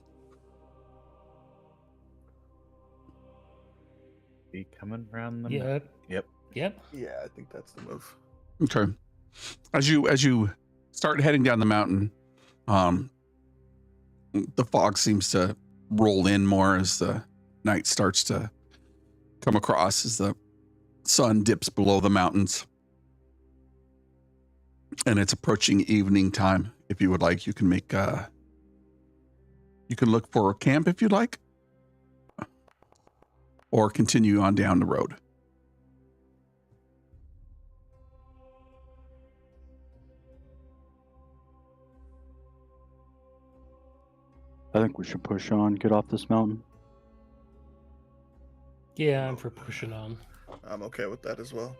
Be coming around the Yep. Yep. Yep. Yeah, I think that's the move. Okay. As you start heading down the mountain, the fog seems to roll in more as the night starts to come across as the sun dips below the mountains. And it's approaching evening time. If you would like, you can make you can look for a camp if you'd like, or continue on down the road. I think we should push on, get off this mountain. Yeah, I'm for pushing on. I'm okay with that as well.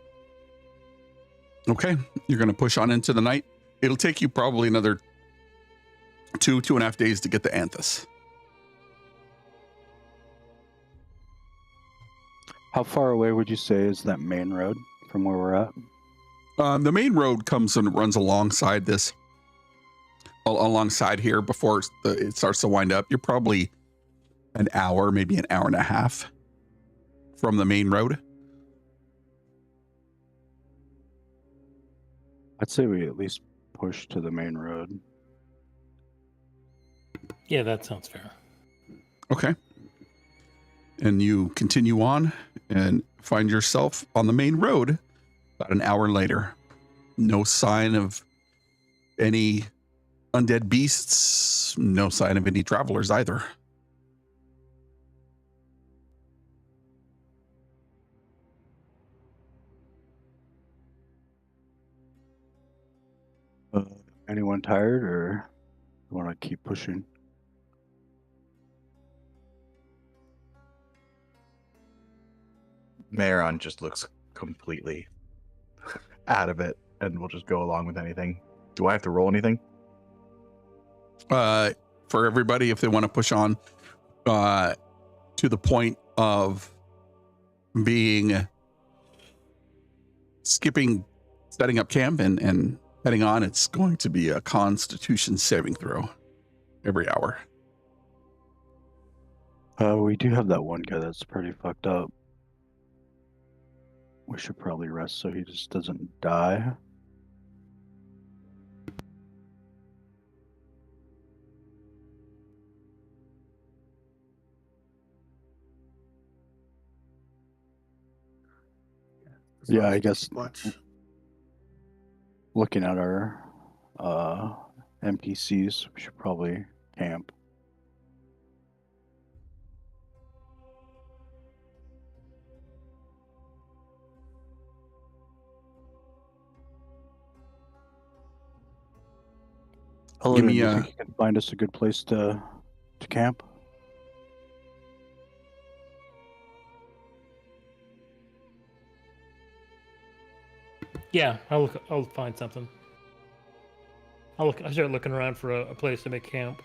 Okay, you're going to push on into the night. It'll take you probably another 2.5 days to get to Anthus. How far away would you say is that main road from where we're at? The main road comes and runs alongside this, alongside here before it starts to wind up. You're probably an hour, maybe an hour and a half from the main road. I'd say we at least push to the main road. Yeah, that sounds fair. Okay. And you continue on and find yourself on the main road about an hour later. No sign of any undead beasts, no sign of any travelers either. Anyone tired, or you want to keep pushing? Maron just looks completely out of it and will just go along with anything. Do I have to roll anything? For everybody, if they want to push on to the point of being skipping, setting up camp and heading on, it's going to be a Constitution saving throw every hour. We do have that one guy that's pretty fucked up. We should probably rest so he just doesn't die. Yeah, I guess Watch. looking at our NPCs, we should probably camp. Give me do you a- think you can find us a good place to camp? Yeah, I'll find something. I'll start looking around for a place to make camp.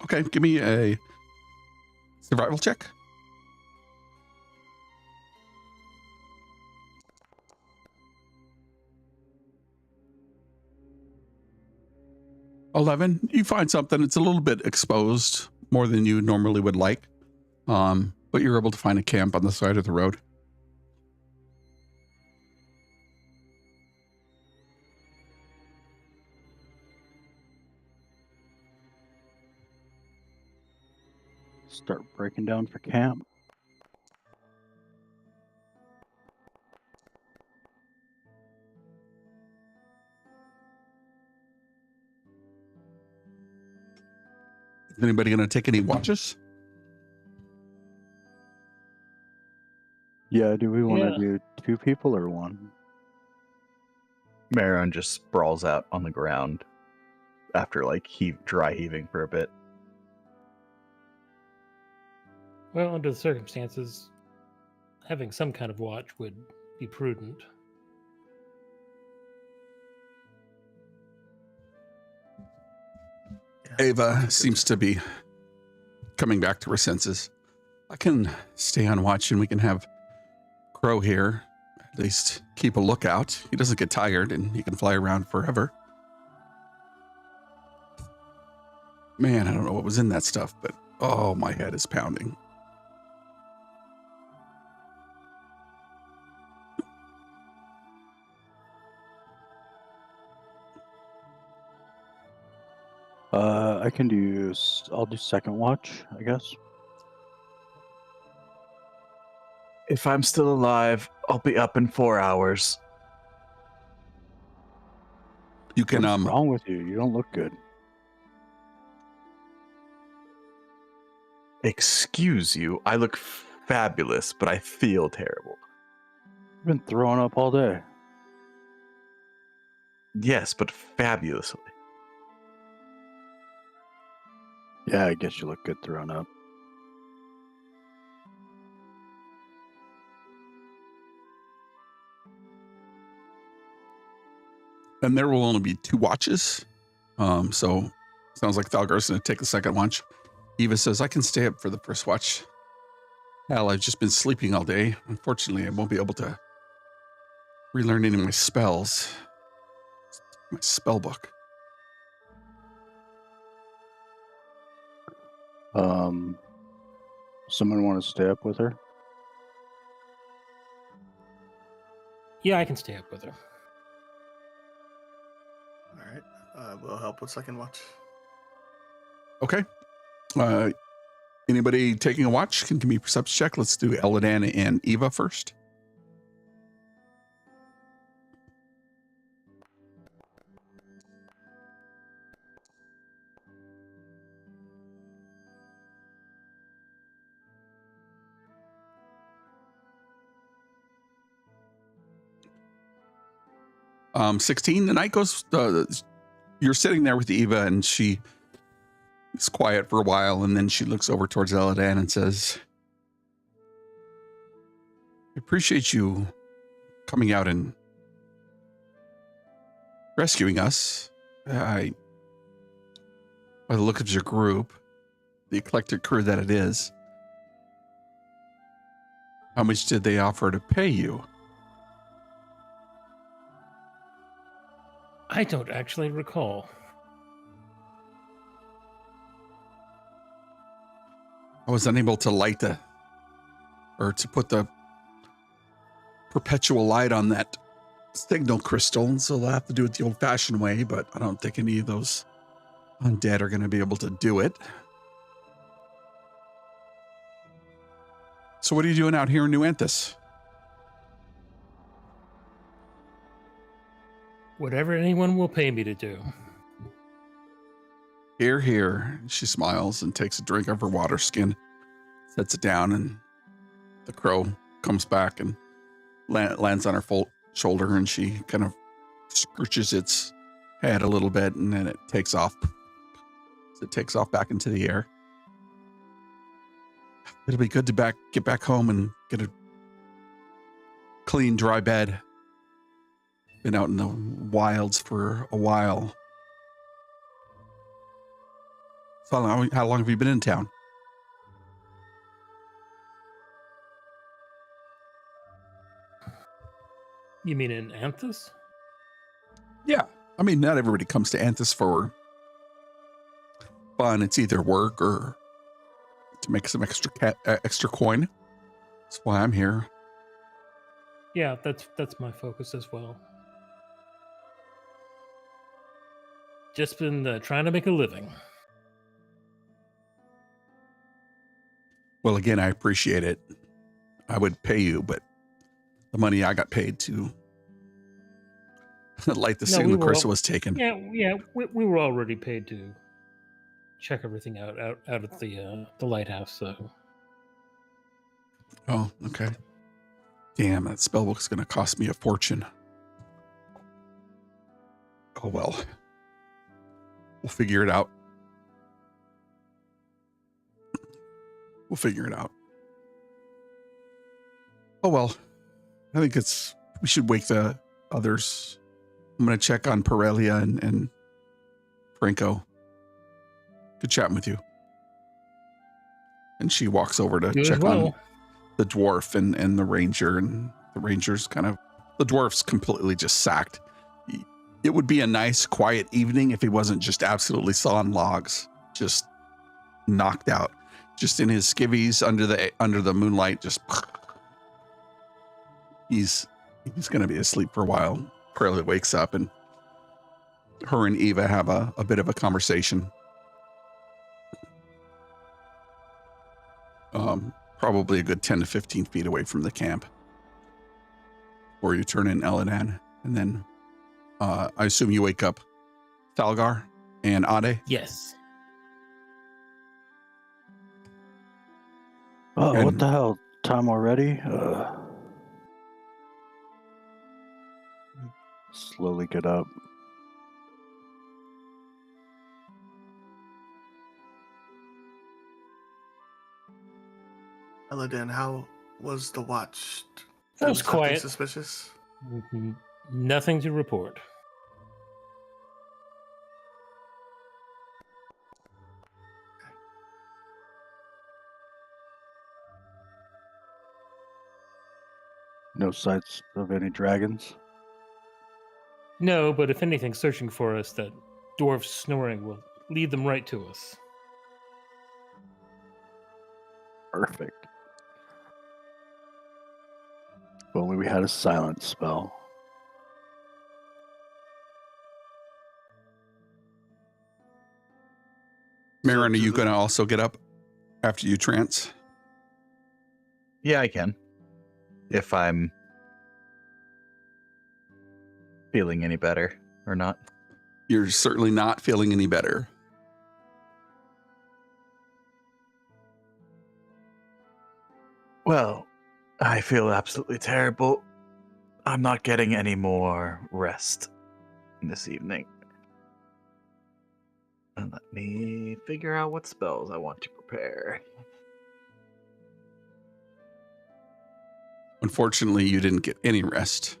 Okay, give me a survival check. $11. You find something. It's a little bit exposed, more than you normally would like, but you're able to find a camp on the side of the road. Start breaking down for camp. Is anybody going to take any watches? Yeah, do we want to Yeah. do 2 people or 1? Maron just sprawls out on the ground after like dry heaving for a bit. Well, under the circumstances, having some kind of watch would be prudent. Ava seems to be coming back to her senses. I can stay on watch and we can have Crow here at least keep a lookout. He doesn't get tired and he can fly around forever. Man, I don't know what was in that stuff, but oh, my head is pounding. I can do. I'll do second watch, I guess. If I'm still alive, I'll be up in 4 hours. You can What's wrong with you? You don't look good. Excuse you, I look fabulous, but I feel terrible. You've been throwing up all day. Yes, but fabulously. Yeah, I guess you look good throwing up. and there will only be 2 watches. So sounds like Thalgar's going to take the second watch. Eva says, I can stay up for the first watch. Hell, I've just been sleeping all day. Unfortunately, I won't be able to relearn any of my spells. My spell book. Someone want to stay up with her? Yeah, I can stay up with her. All right. We'll help with second watch. Okay. Anybody taking a watch can give me a perception check. Let's do Eladan and Eva first. Um, 16. The night goes. You're sitting there with Eva, and she is quiet for a while, and then she looks over towards Eladan and says, I appreciate you coming out and rescuing us. By the look of your group, the eclectic crew that it is, how much did they offer to pay you? I don't actually recall. I was unable to to put the perpetual light on that signal crystal, so I'll have to do it the old-fashioned way, but I don't think any of those undead are going to be able to do it. So what are you doing out here in New Anthus? Whatever anyone will pay me to do. Here, here. She smiles and takes a drink of her water skin, sets it down, and the crow comes back and lands on her shoulder, and she kind of scritches its head a little bit, and then it takes off. So it takes off back into the air. It'll be good to get back home and get a clean, dry bed. Been out in the wilds for a while. So how long have you been in town? You mean in Anthus? Yeah. I mean, not everybody comes to Anthus for fun. It's either work or to make some extra coin. That's why I'm here. Yeah, that's my focus as well. Just been trying to make a living. Well, again, I appreciate it. I would pay you, but the money I got paid to light the signal crystal was taken. Yeah, we were already paid to check everything out at the lighthouse. So. Oh, okay. Damn, that spellbook's going to cost me a fortune. Oh well, we'll figure it out. We'll figure it out. Oh well, I think we should wake the others. I'm going to check on Perelia and Franco. Good chatting with you. And she walks over to You as check well. on the dwarf and the ranger, and the ranger's the dwarf's completely just sacked. It would be a nice quiet evening if he wasn't just absolutely sawing logs, just knocked out, just in his skivvies under the moonlight. Just he's going to be asleep for a while. Pearlie wakes up, and her and Eva have a bit of a conversation. probably a good 10 to 15 feet away from the camp. Or you turn in Eladan, and then I assume you wake up Thalgar and Ade. Yes. Oh, what And- the hell? Time already? Slowly get up. Eladan, how was the watch? That was Something quiet. suspicious? Nothing to report. No sights of any dragons. No, but if anything's searching for us, that dwarf snoring will lead them right to us. Perfect. If only we had a silence spell. Marin, are to you the- going to also get up after you trance? Yeah, I can. If I'm feeling any better or not. You're certainly not feeling any better. Well, I feel absolutely terrible. I'm not getting any more rest this evening. And let me figure out what spells I want to prepare. Unfortunately, you didn't get any rest.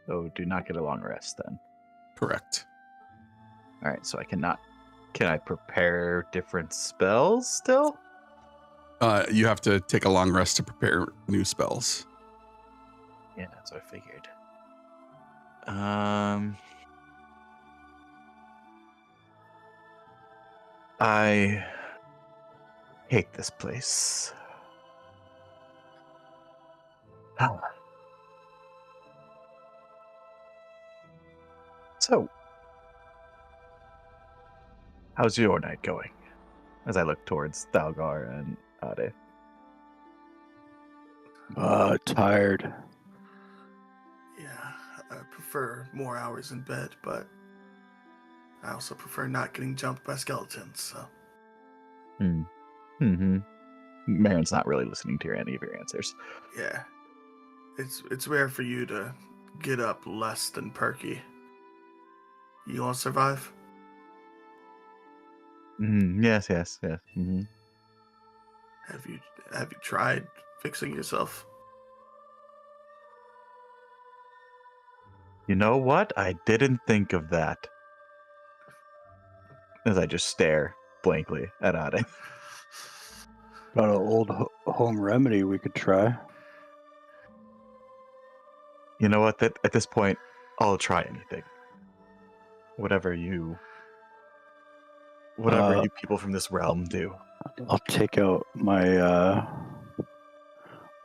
So do not get a long rest then. Correct. All right, so I cannot. Can I prepare different spells still? You have to take a long rest to prepare new spells. Yeah, that's what I figured. I hate this place. So, how's your night going? As I look towards Thalgar and Ade. Tired. Yeah, I prefer more hours in bed, but I also prefer not getting jumped by skeletons. So Marin's not really listening to any of your answers. yeah, it's rare for you to get up less than perky. You want to survive? Yes. Have you tried fixing yourself? You know what? I didn't think of that. As I just stare blankly at Ade. Got an old home remedy we could try. You know what? At this point, I'll try anything. Whatever you people from this realm do. I'll take out my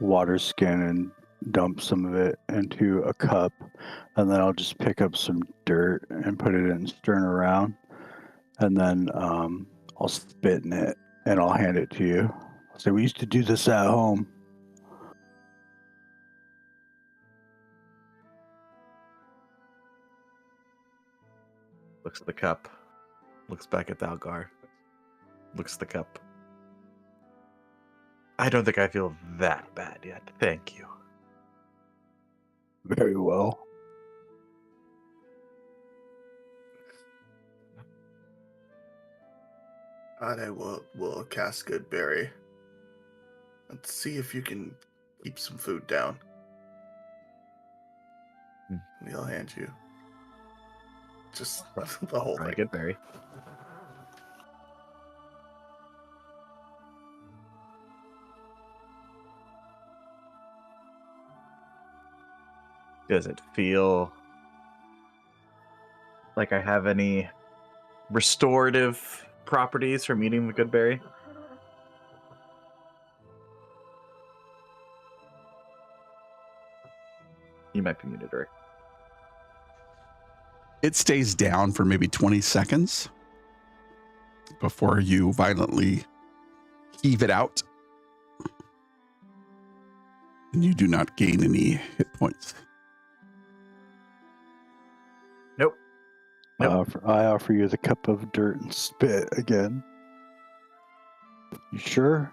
water skin and dump some of it into a cup, and then I'll just pick up some dirt and put it in and stir around, and then I'll spit in it and I'll hand it to you. I'll say, we used to do this at home. Looks at the cup. Looks back at Thalgar. Looks at the cup. I don't think I feel that bad yet. Thank you. Very well. Ade will cast Good Berry and see if you can keep some food down. And he'll hand you just the whole Try thing. Good berry. Does it feel like I have any restorative properties from eating the good berry? You might be muted, Rick. It stays down for maybe 20 seconds, before you violently heave it out. And you do not gain any hit points. Nope. I offer you the cup of dirt and spit again. You sure?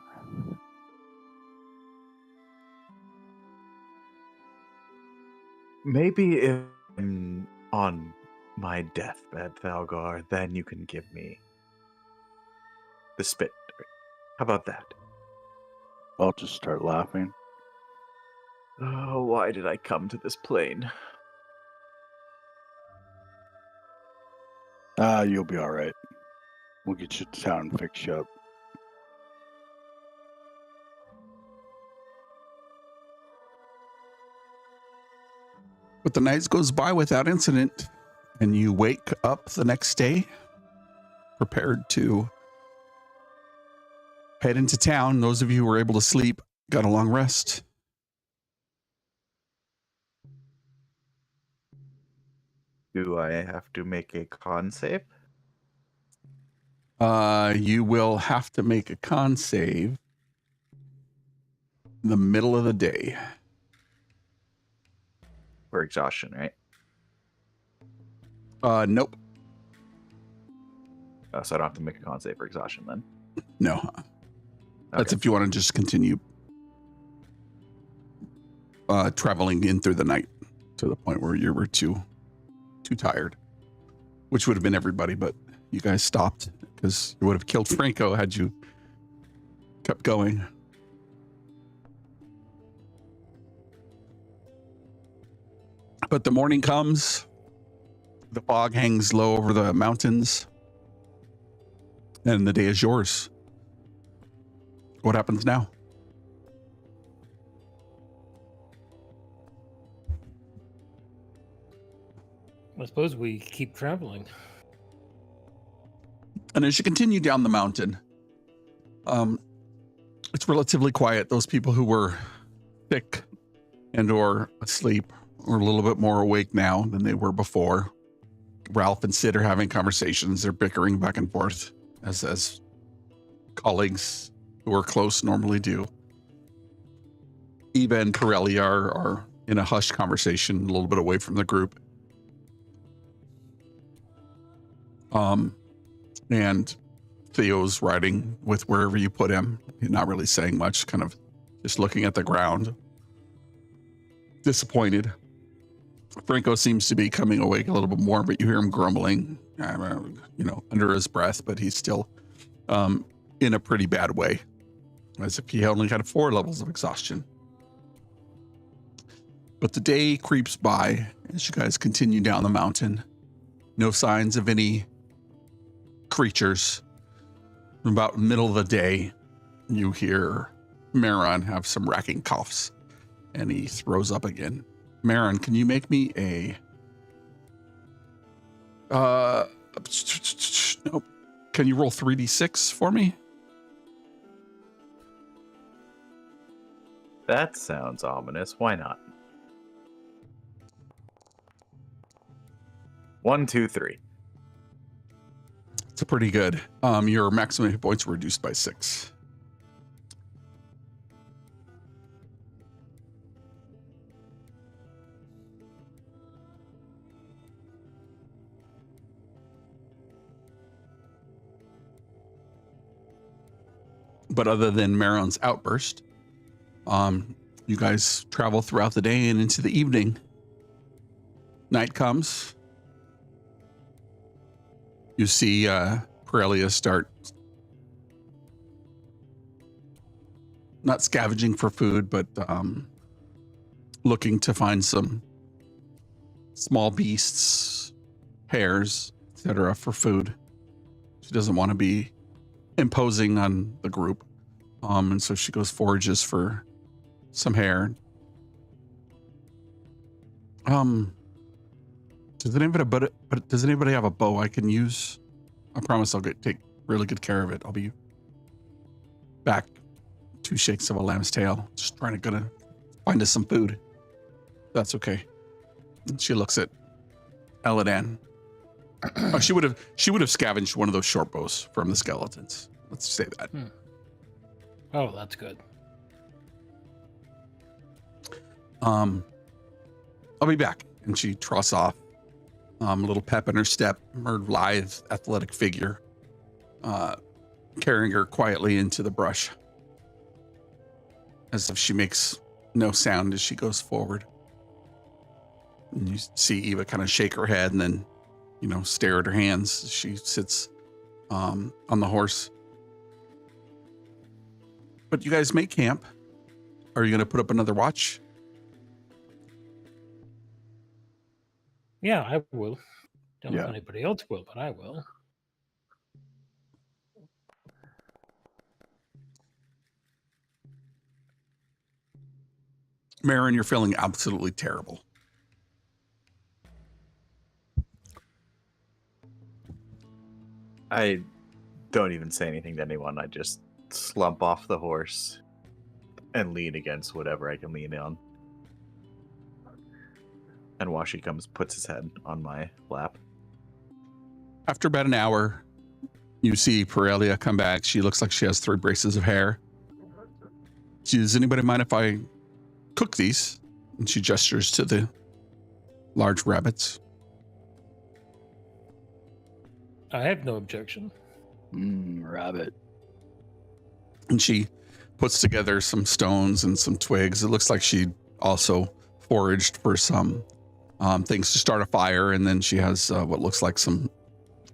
Maybe if I'm on my deathbed, Thalgar, then you can give me the spit dirt. How about that? I'll just start laughing. Oh, why did I come to this plane? You'll be all right. We'll get you to town and fix you up. But the night goes by without incident, and you wake up the next day prepared to head into town. Those of you who were able to sleep got a long rest. Do I have to make a con save? You will have to make a con save in the middle of the day. For exhaustion, right? Nope. So I don't have to make a con save for exhaustion then. No. That's if you want to just continue traveling in through the night to the point where you were too tired, which would have been everybody, but you guys stopped because you would have killed Franco had you kept going. But the morning comes, the fog hangs low over the mountains, and the day is yours. What happens now? I suppose we keep traveling. And as you continue down the mountain, it's relatively quiet. Those people who were sick and or asleep are a little bit more awake now than they were before. Ralph and Sid are having conversations. They're bickering back and forth as colleagues who are close normally do. Eva and Pirelli are in a hushed conversation, a little bit away from the group. And Theo's riding with wherever you put him. He's not really saying much, kind of just looking at the ground. Disappointed. Franco seems to be coming awake a little bit more, but you hear him grumbling, under his breath, but he's still in a pretty bad way, as if he only had 4 levels of exhaustion. But the day creeps by as you guys continue down the mountain. No signs of any creatures. About middle of the day, you hear Maron have some racking coughs, and he throws up again. Maron, can you make me a nope. Can you roll 3d6 for me? That sounds ominous. Why not? 1, 2, 3. It's a pretty good. Your maximum hit points were reduced by 6. But other than Maron's outburst, you guys travel throughout the day and into the evening. Night comes. You see Pirelli start not scavenging for food, but looking to find some small beasts, hares, etc. for food. She doesn't want to be imposing on the group. And so she goes forages for some hare. Does anybody have a bow I can use? I promise I'll take really good care of it. I'll be back. 2 shakes of a lamb's tail. Just trying to find us some food. That's okay. And she looks at Eladan. Oh, she would have scavenged one of those short bows from the skeletons. Let's say that. Oh, that's good. I'll be back. And she trots off. A little pep in her step, her lithe, athletic figure, carrying her quietly into the brush, as if she makes no sound as she goes forward. And you see Eva kind of shake her head and then, stare at her hands as she sits on the horse. But you guys make camp. Are you going to put up another watch? Yeah, I will. Don't know Yeah. if anybody else will, but I will. Marin, you're feeling absolutely terrible. I don't even say anything to anyone. I just slump off the horse and lean against whatever I can lean on. And Washi comes, puts his head on my lap. After about an hour, you see Perelia come back. She looks like she has 3 braces of hair. Does anybody mind if I cook these? And she gestures to the large rabbits. I have no objection. Rabbit. And she puts together some stones and some twigs. It looks like she also foraged for some things to start a fire. And then she has what looks like some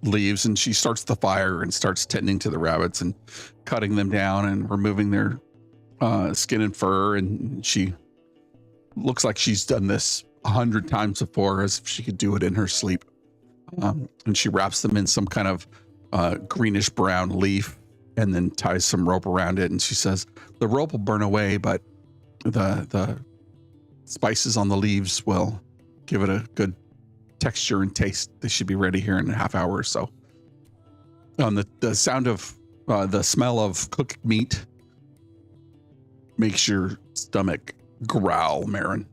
leaves, and she starts the fire and starts tending to the rabbits and cutting them down and removing their skin and fur. And she looks like she's done this 100 times before, as if she could do it in her sleep. And she wraps them in some kind of greenish brown leaf and then ties some rope around it. And she says, the rope will burn away, but the spices on the leaves will give it a good texture and taste. They should be ready here in a half hour or so. The sound of the smell of cooked meat makes your stomach growl, Marin.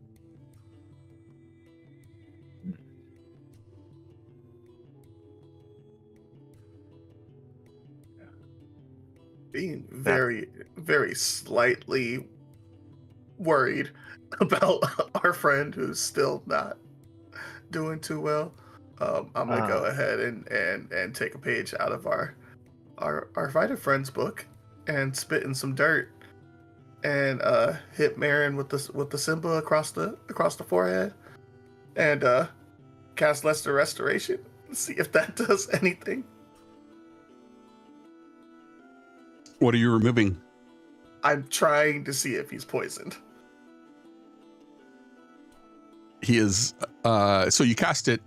Being very, very slightly worried about our friend who's still not doing too well. I'm gonna go ahead and take a page out of our fighter friends book and spit in some dirt and hit Marin with the symbol across the forehead and cast Lesser Restoration. See if that does anything. What are you removing? I'm trying to see if he's poisoned. He is, so you cast it.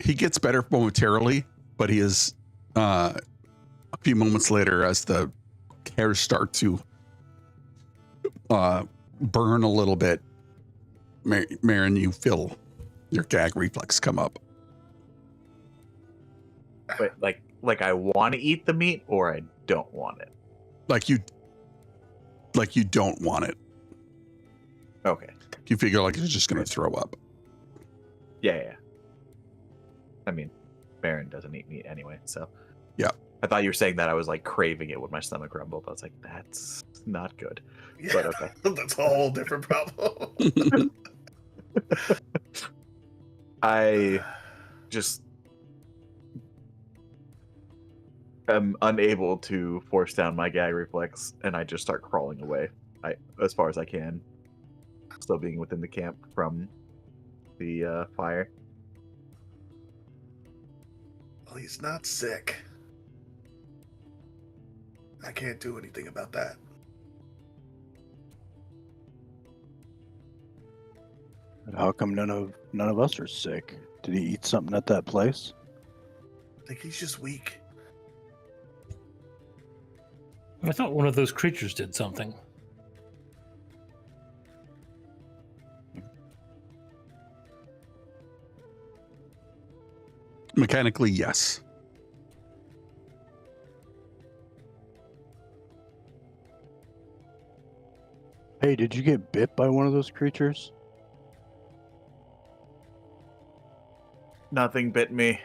He gets better momentarily, but he is, a few moments later, as the hairs start to burn a little bit, Marin, you feel your gag reflex come up. But like I want to eat the meat or I don't want it. Like you don't want it. Okay. You figure like you're just going to throw up. Yeah. I mean, Baron doesn't eat meat anyway, so. Yeah. I thought you were saying that I was like craving it when my stomach rumbled. I was like, that's not good. Yeah, But okay. That's a whole different problem. I just am unable to force down my gag reflex, and I just start crawling away as far as I can, still being within the camp from the fire. Well, he's not sick. I can't do anything about that. How come none of us are sick? Did he eat something at that place? I think he's just weak. I thought one of those creatures did something. Mechanically, yes. Hey, did you get bit by one of those creatures? Nothing bit me.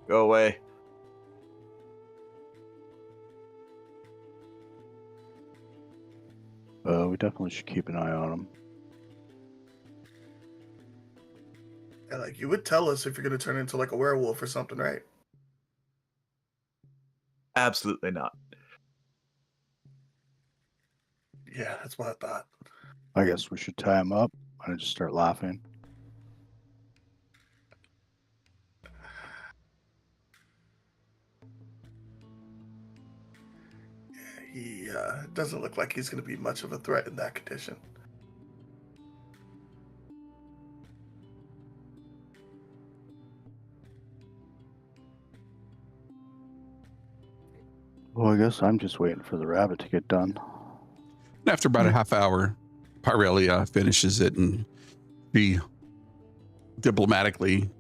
Go away. We definitely should keep an eye on him. Yeah, like you would tell us if you're gonna turn into like a werewolf or something, right? Absolutely not. Yeah, that's what I thought. I guess we should tie him up and just start laughing. He doesn't look like he's gonna be much of a threat in that condition. Well, I guess I'm just waiting for the rabbit to get done. And after about a half hour, Pyrelia finishes it and she diplomatically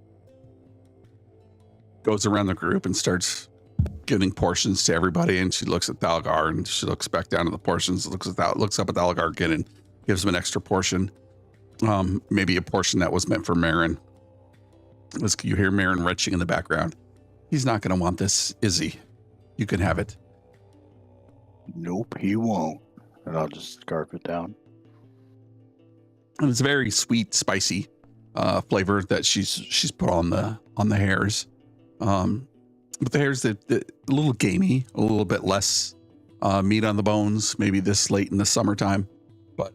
goes around the group and starts giving portions to everybody. And she looks at Thalgar and she looks back down at the portions, looks up at Thalgar again and gives him an extra portion. Maybe a portion that was meant for Marin. As you hear Marin retching in the background. He's not going to want this, is he? You can have it. Nope, he won't. And I'll just scarf it down. And it's very sweet, spicy flavor that she's put on the hairs. But the hairs that a little gamey, a little bit less meat on the bones, maybe this late in the summertime. But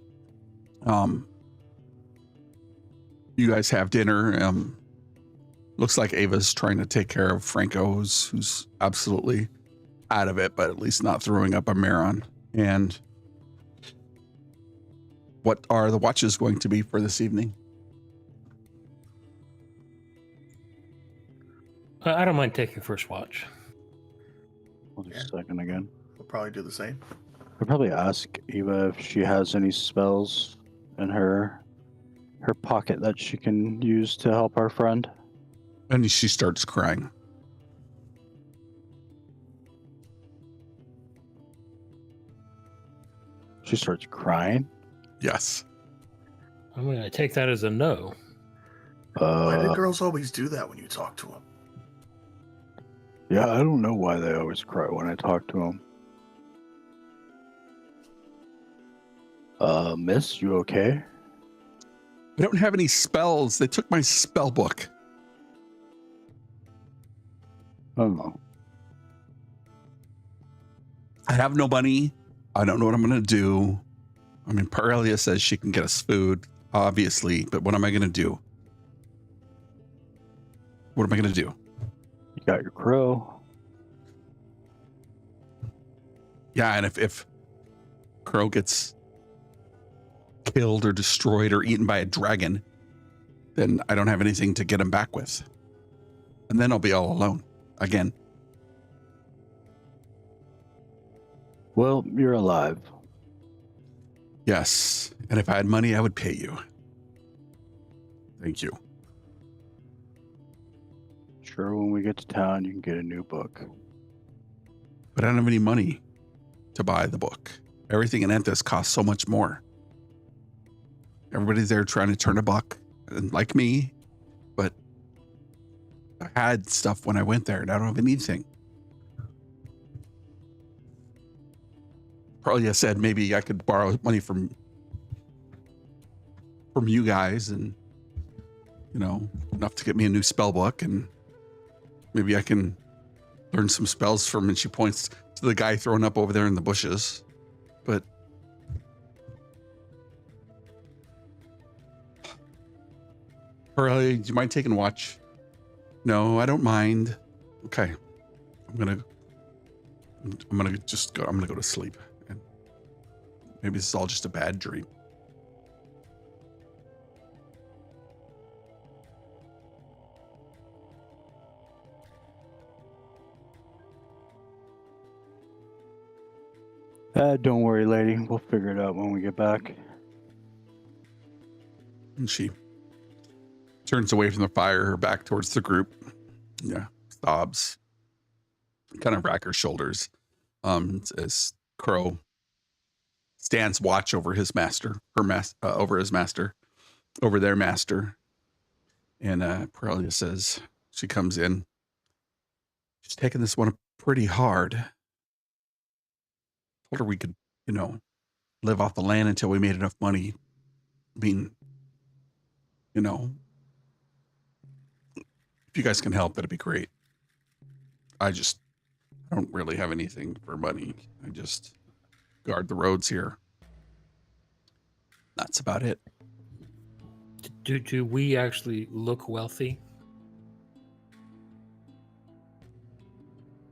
you guys have dinner. Looks like Ava's trying to take care of Franco, who's absolutely out of it, but at least not throwing up a Maron. And what are the watches going to be for this evening? I don't mind taking first watch. I'll do second again. We'll probably do the same. I'd probably ask Eva if she has any spells in her pocket that she can use to help our friend. And she starts crying. She starts crying. Yes. I'm going to take that as a no. Why do girls always do that when you talk to them? Yeah, I don't know why they always cry when I talk to them. Miss, you okay? I don't have any spells. They took my spell book. I don't know. I have no money. I don't know what I'm going to do. I mean, Pyrelia says she can get us food, obviously, but what am I going to do? What am I going to do? You got your crow. Yeah, and if Crow gets killed or destroyed or eaten by a dragon, then I don't have anything to get him back with. And then I'll be all alone again. Well, you're alive. Yes, and if I had money, I would pay you. Thank you. Sure, when we get to town, you can get a new book. But I don't have any money to buy the book. Everything in Enthus costs so much more. Everybody's there trying to turn a buck, and like me, but I had stuff when I went there, and I don't have anything. Probably I said maybe I could borrow money from you guys, and enough to get me a new spell book, and maybe I can learn some spells from. And she points to the guy thrown up over there in the bushes, but. Pearlie, do you mind taking watch? No, I don't mind. Okay. I'm gonna go to sleep. And maybe this is all just a bad dream. Don't worry, lady. We'll figure it out when we get back. And she turns away from the fire, her back towards the group. Yeah, sobs. Kind of rack her shoulders. As Crow stands watch over his master, over their master. And Perelia says, she comes in. She's taking this one pretty hard. Told her we could, live off the land until we made enough money. I mean, if you guys can help, that'd be great. I don't really have anything for money. I just guard the roads here. That's about it. Do we actually look wealthy?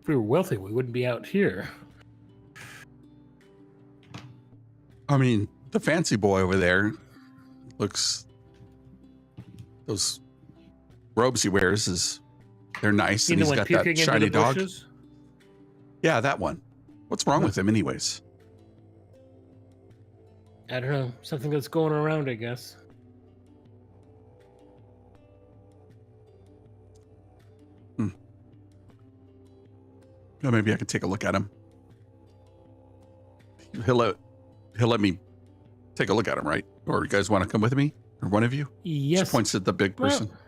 If we were wealthy, we wouldn't be out here. I mean, the fancy boy over there looks, those robes he wears they're nice, and he's got that shiny dog. Yeah, that one. What's wrong with him anyways? I don't know. Something that's going around, I guess. Well, maybe I could take a look at him. He'll let me take a look at him, right? Or you guys want to come with me? Or one of you? Yes. She points at the big person. Well,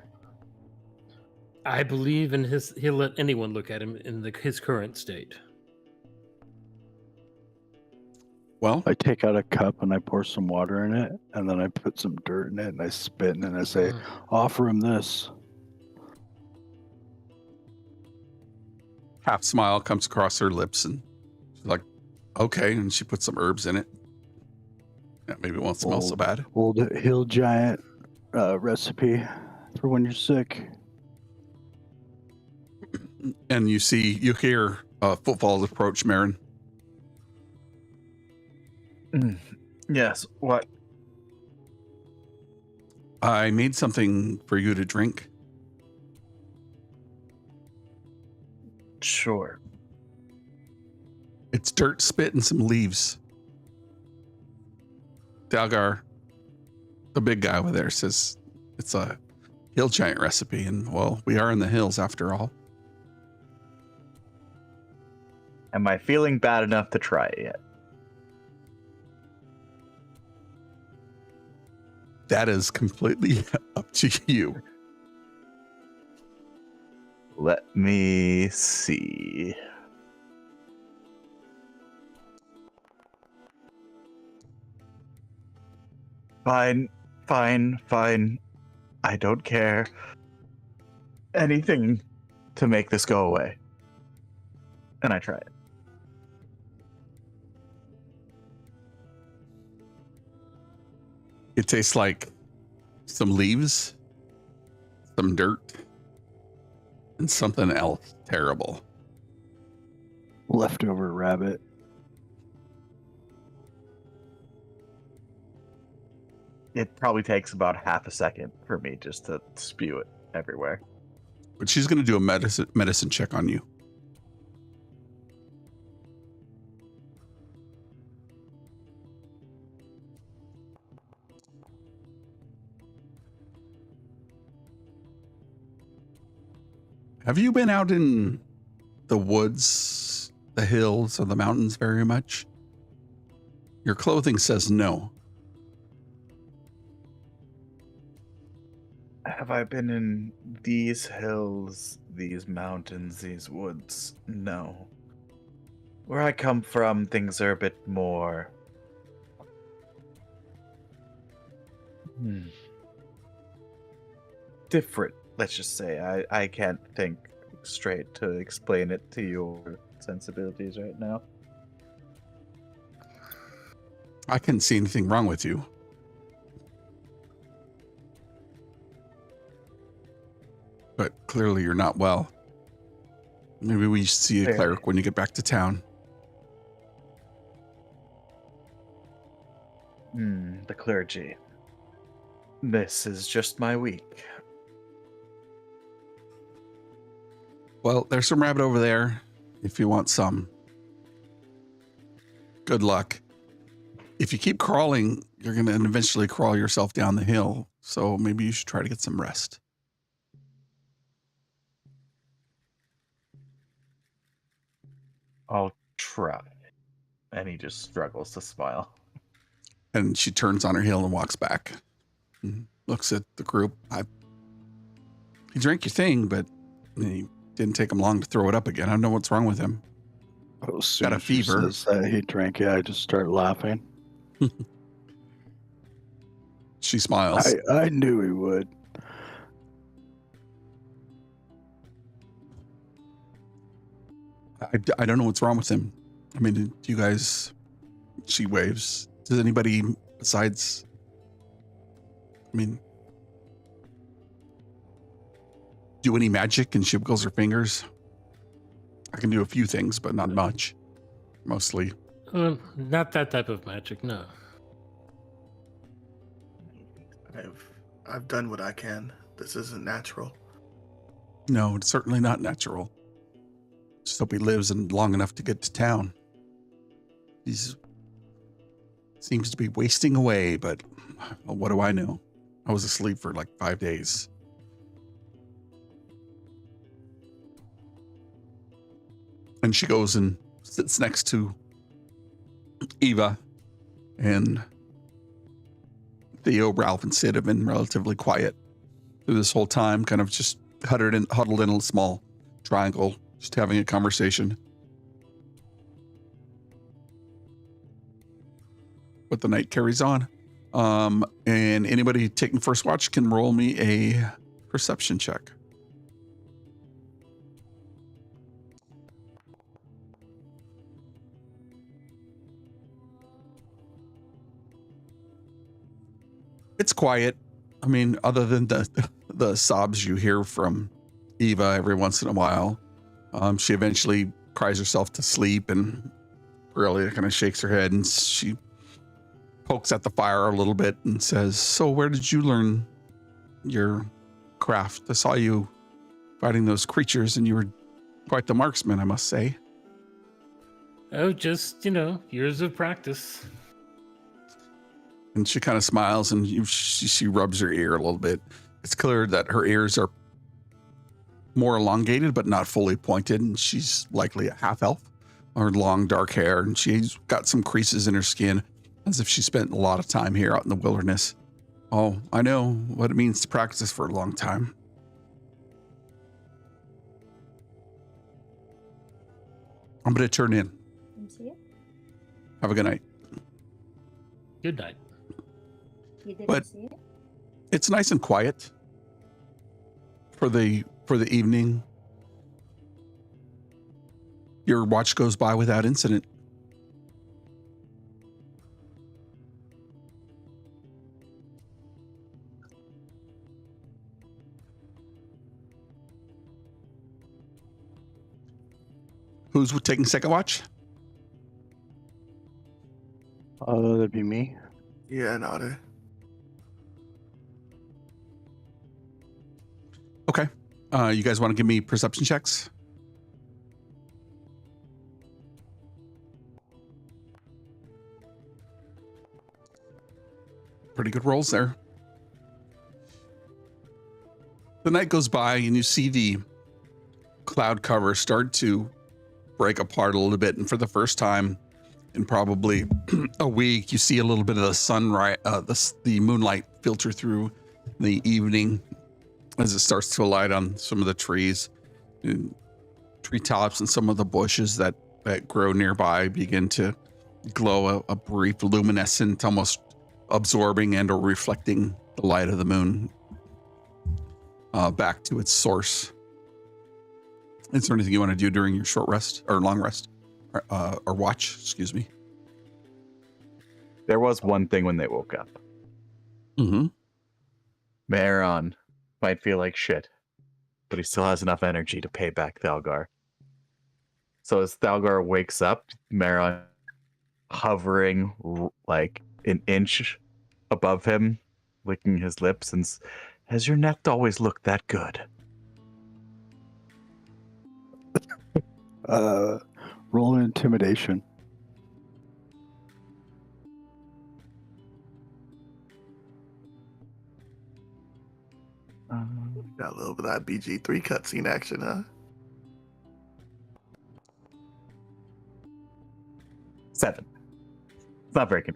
I believe in he'll let anyone look at him in his current state. Well, I take out a cup and I pour some water in it, and then I put some dirt in it, and I spit, and then I say, offer him this. half smile comes across her lips, and she's like, okay. And she puts some herbs in it. Yeah, maybe it won't smell so bad. Old hill giant recipe for when you're sick. And you hear footfalls approach Marin. Yes, what? I made something for you to drink. Sure. It's dirt, spit, and some leaves. Dalgar, the big guy over there, says it's a hill giant recipe, and well, we are in the hills after all. Am I feeling bad enough to try it yet? That is completely up to you. Let me see. Fine. I don't care. Anything to make this go away. And I try it. It tastes like some leaves, some dirt, and something else terrible. Leftover rabbit. It probably takes about half a second for me just to spew it everywhere. But she's going to do a medicine check on you. Have you been out in the woods, the hills, or the mountains very much? Your clothing says no. Have I been in these hills, these mountains, these woods? No. Where I come from, things are a bit more... different, let's just say. I can't think straight to explain it to your sensibilities right now. I couldn't see anything wrong with you. But clearly you're not well. Maybe we should see a cleric when you get back to town. The clergy. This is just my week. Well, there's some rabbit over there if you want some. Good luck. If you keep crawling, you're going to eventually crawl yourself down the hill. So maybe you should try to get some rest. I'll try. And he just struggles to smile. And she turns on her heel and walks back. And looks at the group. You drank your thing, but he Didn't take him long to throw it up again. I don't know what's wrong with him. As soon Got a as he fever. says that he drank it, I just start laughing. She smiles. I knew he would. I don't know what's wrong with him. I mean, do you guys... She waves. Does anybody besides... I mean... Do any magic? And she wiggles her fingers. I can do a few things, but not much. Mostly. Not that type of magic, no. I've done what I can. This isn't natural. No, it's certainly not natural. Just hope he lives long enough to get to town. He's... Seems to be wasting away, but well, what do I know? I was asleep for like 5 days. And she goes and sits next to Eva, and Theo, Ralph, and Sid have been relatively quiet through this whole time, kind of just huddled in a small triangle, just having a conversation. But the night carries on. And anybody taking first watch can roll me a perception check. It's quiet. I mean, other than the sobs you hear from Eva every once in a while. She eventually cries herself to sleep, and Aurelia kind of shakes her head, and she pokes at the fire a little bit and says, "So where did you learn your craft? I saw you fighting those creatures, and you were quite the marksman, I must say." Oh, just, years of practice. And she kind of smiles, and she rubs her ear a little bit. It's clear that her ears are more elongated, but not fully pointed, and she's likely a half-elf. Her long, dark hair, and she's got some creases in her skin, as if she spent a lot of time here out in the wilderness. Oh, I know what it means to practice for a long time. I'm going to turn in. See you. Have a good night. Good night. You didn't But- see it? It's nice and quiet for the evening. Your watch goes by without incident. Who's taking second watch? That'd be me. Yeah, an otter. Okay. You guys want to give me perception checks? Pretty good rolls there. The night goes by and you see the cloud cover start to break apart a little bit. And for the first time in probably a week, you see a little bit of the sunrise, the moonlight filter through the evening as it starts to alight on some of the trees. And treetops and some of the bushes that grow nearby begin to glow a brief luminescent, almost absorbing and or reflecting the light of the moon back to its source. Is there anything you want to do during your short rest or long rest or watch? Excuse me. There was one thing when they woke up. Mm-hmm. Maron might feel like shit, but he still has enough energy to pay back Thalgar. So as Thalgar wakes up, Maron hovering like an inch above him, licking his lips, and has your neck always looked that good? Roll an intimidation. Got a little bit of that BG3 cutscene action, huh? 7. It's not very good.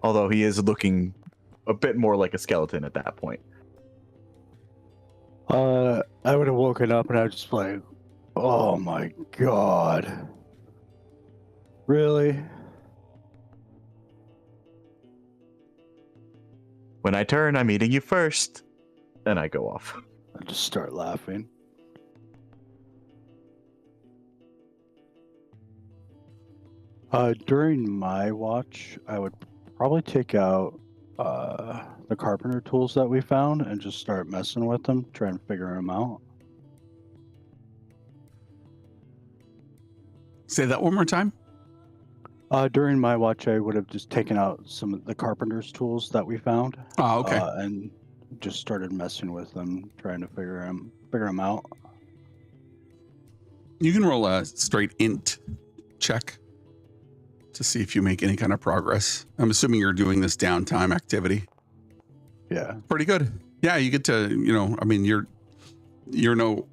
Although he is looking a bit more like a skeleton at that point. I would have woken up and I was just like, oh my god. Really? When I turn, I'm eating you first. And I go off. I just start laughing. During my watch, I would probably take out the carpenter tools that we found and just start messing with them, try and figure them out. Say that one more time. During my watch, I would have just taken out some of the carpenter's tools that we found. Oh, okay. And just started messing with them, trying to figure them out. You can roll a straight int check to see if you make any kind of progress. I'm assuming you're doing this downtime activity. Yeah. Pretty good. Yeah, you get to, I mean, you're no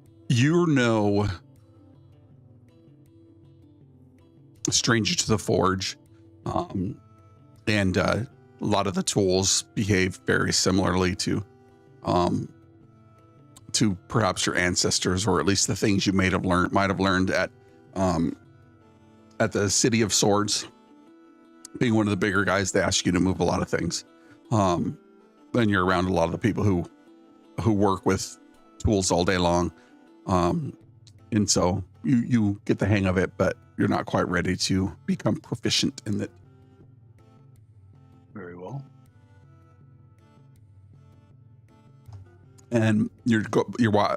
stranger to the forge. And a lot of the tools behave very similarly to perhaps your ancestors, or at least the things you might have learned at the City of Swords. Being one of the bigger guys, they ask you to move a lot of things. Then you're around a lot of the people who work with tools all day long. And so you get the hang of it, but you're not quite ready to become proficient in it. Very well. And your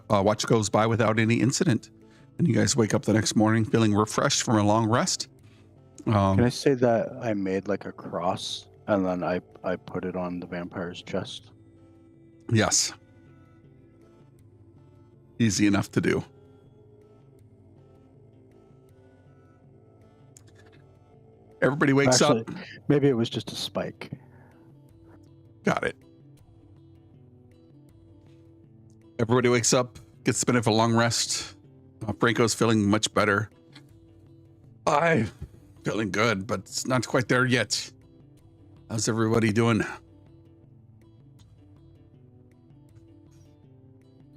watch goes by without any incident. And you guys wake up the next morning feeling refreshed from a long rest. Can I say that I made like a cross and then I put it on the vampire's chest? Yes. Easy enough to do. Everybody wakes up. Maybe it was just a spike. Got it. Everybody wakes up, gets a bit of a long rest. Franco's feeling much better. I'm feeling good, but it's not quite there yet. How's everybody doing?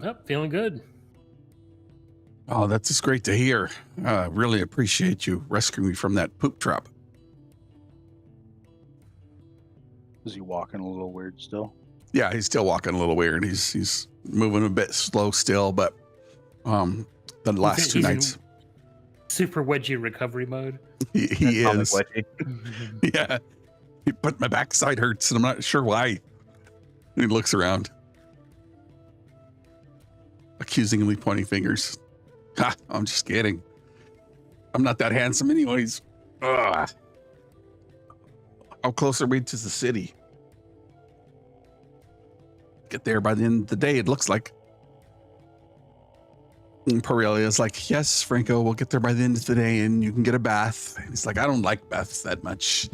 Yep, feeling good. Oh, that's just great to hear. Really appreciate you rescuing me from that poop trap. Is he walking a little weird still? Yeah, he's still walking a little weird. He's moving a bit slow still, but the last two nights, super wedgie recovery mode. He is. Yeah, but my backside hurts, and I'm not sure why. And he looks around, accusingly pointing fingers. Ha! I'm just kidding. I'm not that handsome, anyways. Ugh. How close are we to the city? Get there by the end of the day, it looks like. And Parelia's like, yes, Franco, we'll get there by the end of the day and you can get a bath. And he's like, I don't like baths that much.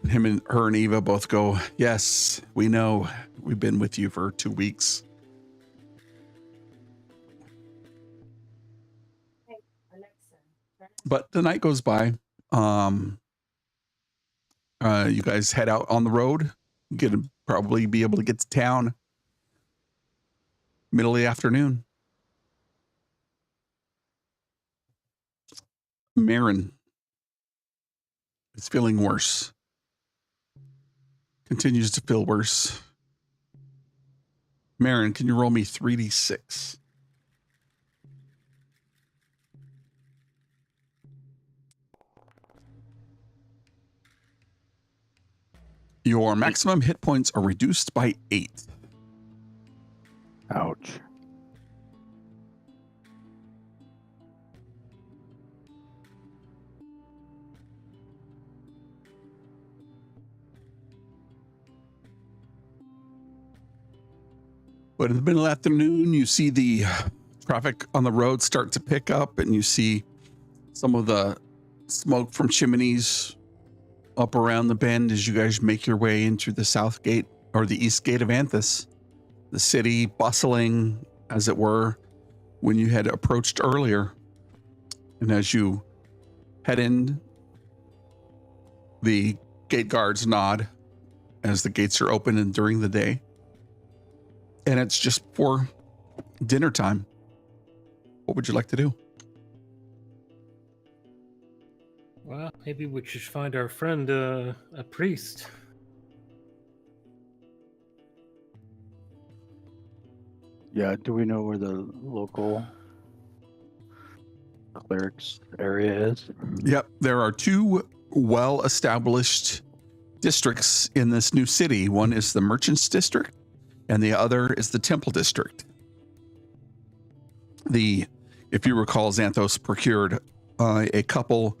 And her and Eva both go, yes, we know. We've been with you for 2 weeks. Hey, Alexa, But the night goes by. You guys head out on the road. You can probably be able to get to town middle of the afternoon. Marin is feeling worse. Continues to feel worse. Marin, can you roll me 3d6? Your maximum hit points are reduced by 8. Ouch. But in the middle of the afternoon, you see the traffic on the road start to pick up, and you see some of the smoke from chimneys up around the bend as you guys make your way into the south gate, or the east gate of Anthus. The city bustling, as it were, when you had approached earlier. And as you head in, the gate guards nod as the gates are open and during the day. And it's just for dinner time. What would you like to do? Well, maybe we should find our friend a priest. Yeah, do we know where the local clerics area is? Yep, there are two well-established districts in this new city. One is the Merchants District, and the other is the Temple District. If you recall, Xanthos procured a couple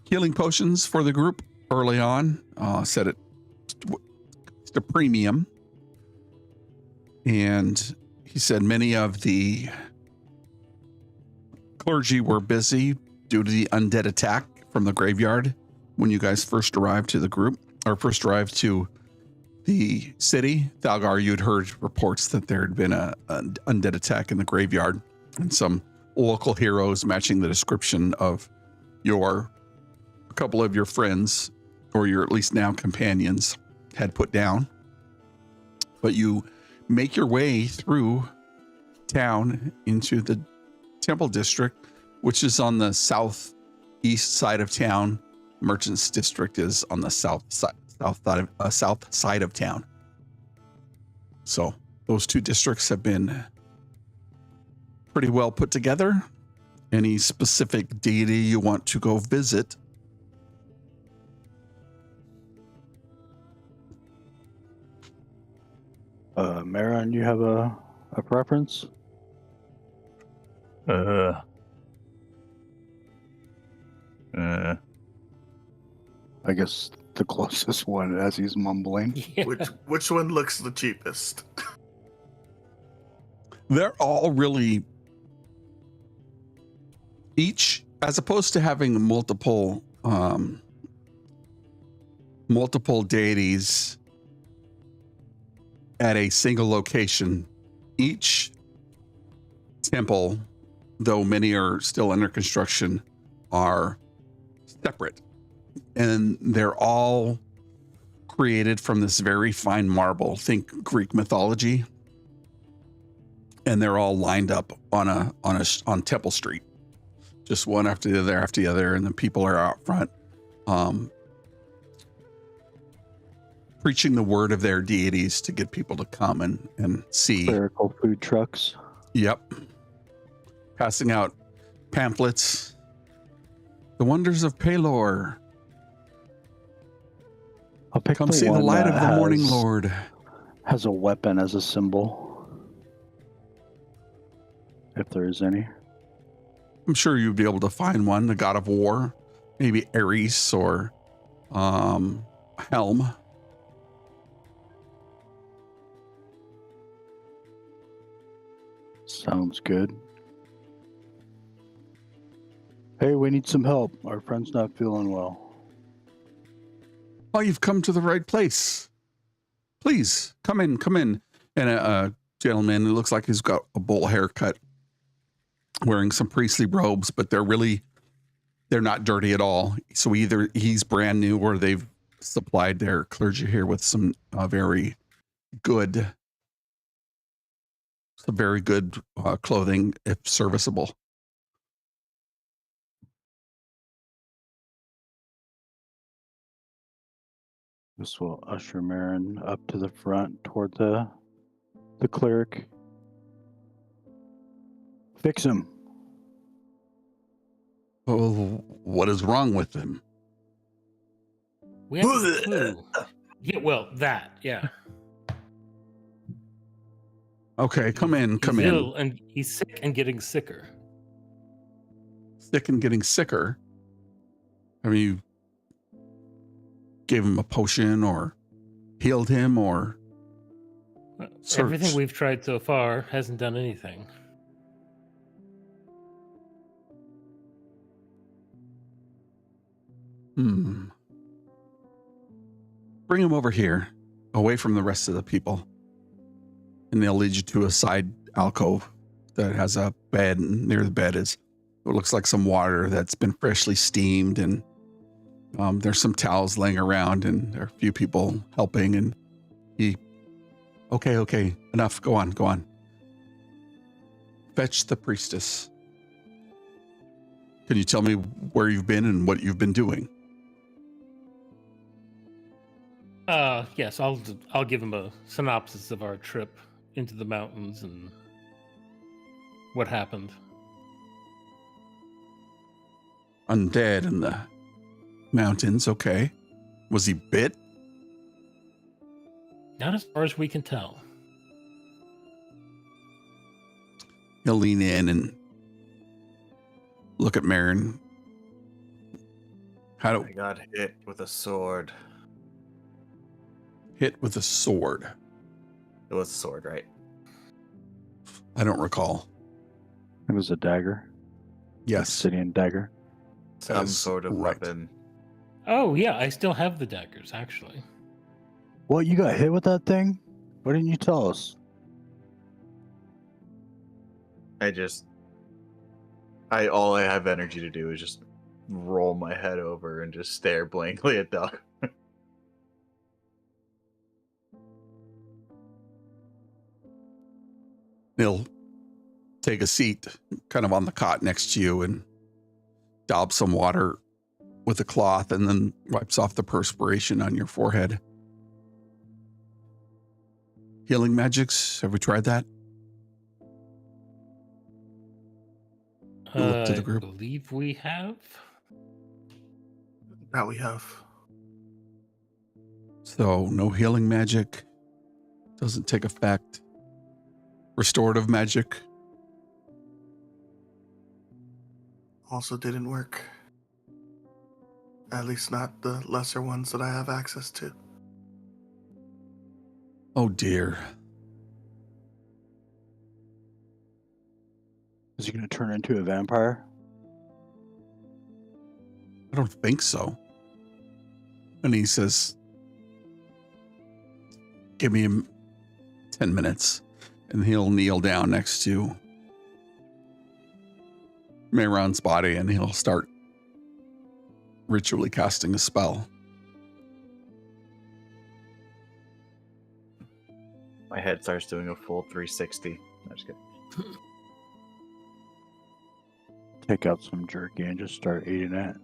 healing potions for the group early on, set it to premium. And he said many of the clergy were busy due to the undead attack from the graveyard when you guys first arrived to the group, or first arrived to the city. Thalgar, you'd heard reports that there had been an undead attack in the graveyard, and some local heroes matching the description of a couple of your friends, or your at least now companions, had put down. But you make your way through town into the Temple District, which is on the southeast side of town. Merchants District is on the south side of town. So those two districts have been pretty well put together. Any specific deity you want to go visit? Maron, you have a preference? I guess the closest one, as he's mumbling. Yeah. Which one looks the cheapest? They're all really, each, as opposed to having multiple deities at a single location, each temple, though many are still under construction, are separate. And they're all created from this very fine marble. Think Greek mythology. And they're all lined up on Temple Street, just one after the other, and the people are out front, preaching the word of their deities to get people to come and see. Clerical food trucks. Yep. Passing out pamphlets. The wonders of Pelor. I'll pick Come see the one light that of the morning has- Lord. Has a weapon as a symbol. If there is any. I'm sure you'd be able to find one. The god of war, maybe Ares or Helm. Sounds good. Hey, we need some help. Our friend's not feeling well. Oh, you've come to the right place. Please come in. And a gentleman who looks like he's got a bowl haircut, wearing some priestly robes, but they're not dirty at all. So either he's brand new or they've supplied their clergy here with some very good clothing, if serviceable. This will usher Marin up to the front toward the cleric. Fix him. Oh, what is wrong with him? We have a clue. Yeah, well, that, yeah. Okay, come in. He's ill and he's sick and getting sicker. Sick and getting sicker. Have you gave him a potion or healed him or Everything searched? we've tried so far hasn't done anything. Bring him over here, away from the rest of the people. And they'll lead you to a side alcove that has a bed, and near the bed is what looks like some water that's been freshly steamed, and There's some towels laying around, and there are a few people helping. And okay, enough. Go on. Fetch the priestess. Can you tell me where you've been and what you've been doing? Yes, I'll give him a synopsis of our trip into the mountains and what happened. Undead in the mountains, okay. Was he bit? Not as far as we can tell. He'll lean in and look at Marin. I got hit with a sword. Hit with a sword? It was a sword, right? I don't recall. It was a dagger. Yes. Obsidian dagger. Some That's sort of right. weapon. Oh, yeah, I still have the daggers, actually. What, you got hit with that thing? Why didn't you tell us? All I have energy to do is just roll my head over and just stare blankly at Doc. He'll take a seat kind of on the cot next to you and daub some water with a cloth and then wipes off the perspiration on your forehead. Healing magics, have we tried that? Look to the group. I believe we have. That we have. So no healing magic. Doesn't take effect. Restorative magic. Also didn't work. At least not the lesser ones that I have access to. Oh dear. Is he going to turn into a vampire? I don't think so. And he says, give me 10 minutes. And he'll kneel down next to Mayron's body and he'll start ritually casting a spell. My head starts doing a full 360. I'm just kidding. Take out some jerky and just start eating it.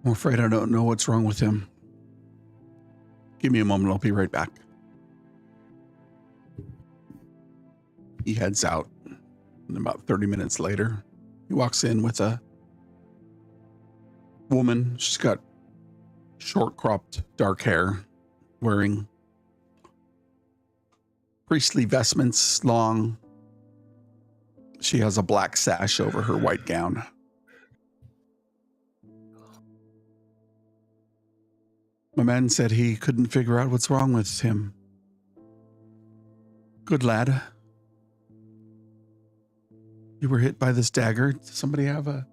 I'm afraid I don't know what's wrong with him. Give me a moment, I'll be right back. He heads out, and about 30 minutes later, he walks in with a woman. She's got short cropped dark hair, wearing priestly vestments, long. She has a black sash over her white gown. My man said he couldn't figure out what's wrong with him. Good lad. You were hit by this dagger. Does somebody have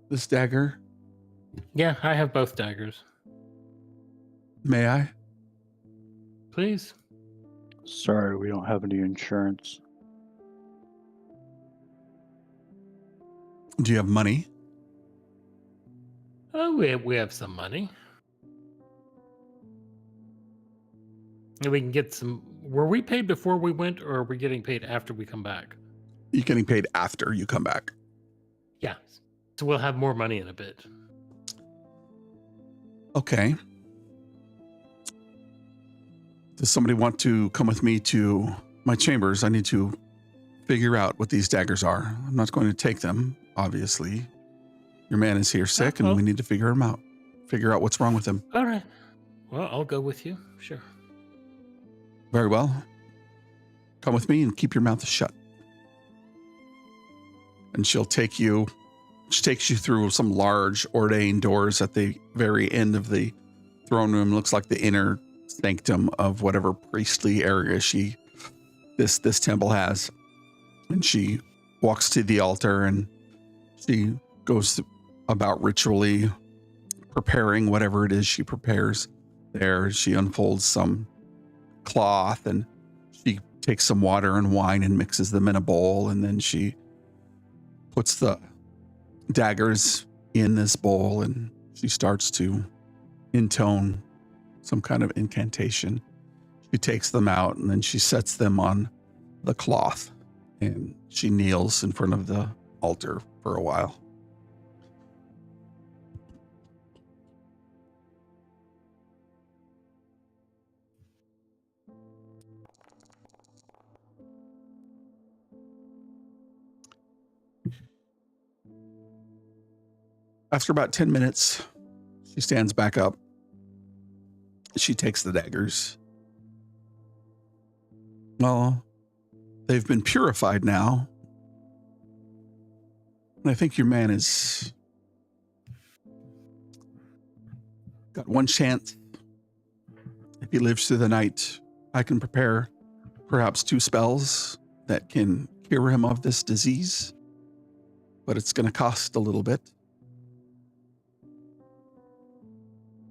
this dagger? Yeah, I have both daggers. May I? Please. Sorry, we don't have any insurance. Do you have money? Oh, we have some money. And we can get some. Were we paid before we went, or are we getting paid after we come back? You're getting paid after you come back. Yeah. So we'll have more money in a bit. Okay. Does somebody want to come with me to my chambers? I need to figure out what these daggers are. I'm not going to take them, obviously. Your man is here sick, and we need to figure him out. Figure out what's wrong with him. All right. Well, I'll go with you. Sure. Very well. Come with me and keep your mouth shut. And she takes you through some large ordained doors at the very end of the throne room. Looks like the inner sanctum of whatever priestly area this temple has. And she walks to the altar and she goes about ritually preparing whatever it is she prepares there. She unfolds some cloth and she takes some water and wine and mixes them in a bowl, and then she puts the daggers in this bowl and she starts to intone some kind of incantation. She takes them out and then she sets them on the cloth and she kneels in front of the altar for a while. After about 10 minutes, she stands back up. She takes the daggers. Well, they've been purified now. And I think your man has got one chance. If he lives through the night, I can prepare perhaps 2 spells that can cure him of this disease. But it's going to cost a little bit.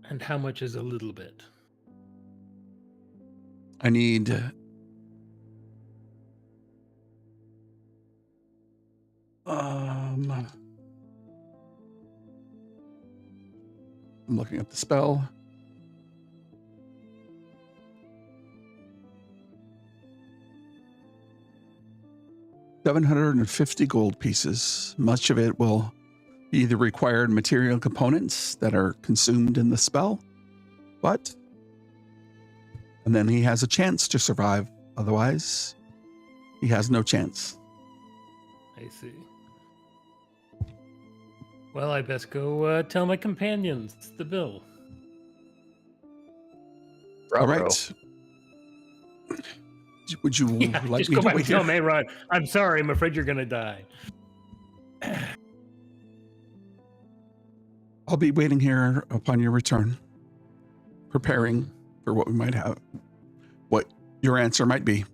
And how much is a little bit? I need I'm looking at the spell. $750 gold pieces. Much of it will be the required material components that are consumed in the spell, and then he has a chance to survive. Otherwise, he has no chance. I see. Well, I best go tell my companions the bill. All right. Would you Yeah, like just me go to back wait and tell here? Mayron, I'm sorry, I'm afraid you're going to die. I'll be waiting here upon your return, preparing for what we might have, what your answer might be.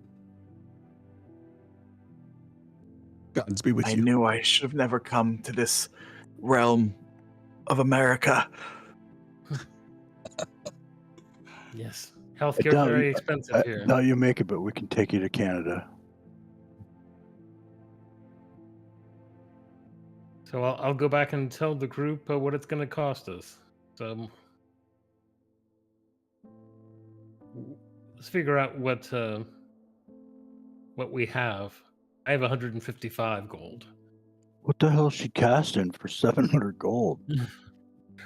Gods be with I you. knew I should have never come to this realm of America. Yes. Healthcare is very expensive here. No, you make it, but we can take you to Canada. So I'll go back and tell the group what it's going to cost us. So let's figure out what we have. I have 155 gold. What the hell is she casting for 700 gold?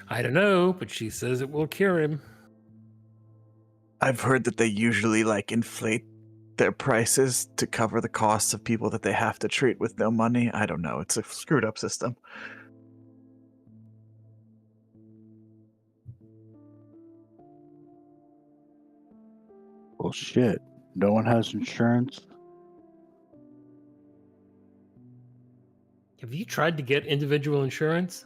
I don't know, but she says it will cure him. I've heard that they usually inflate their prices to cover the costs of people that they have to treat with no money. I don't know. It's a screwed up system. Well, shit. No one has insurance. Have you tried to get individual insurance?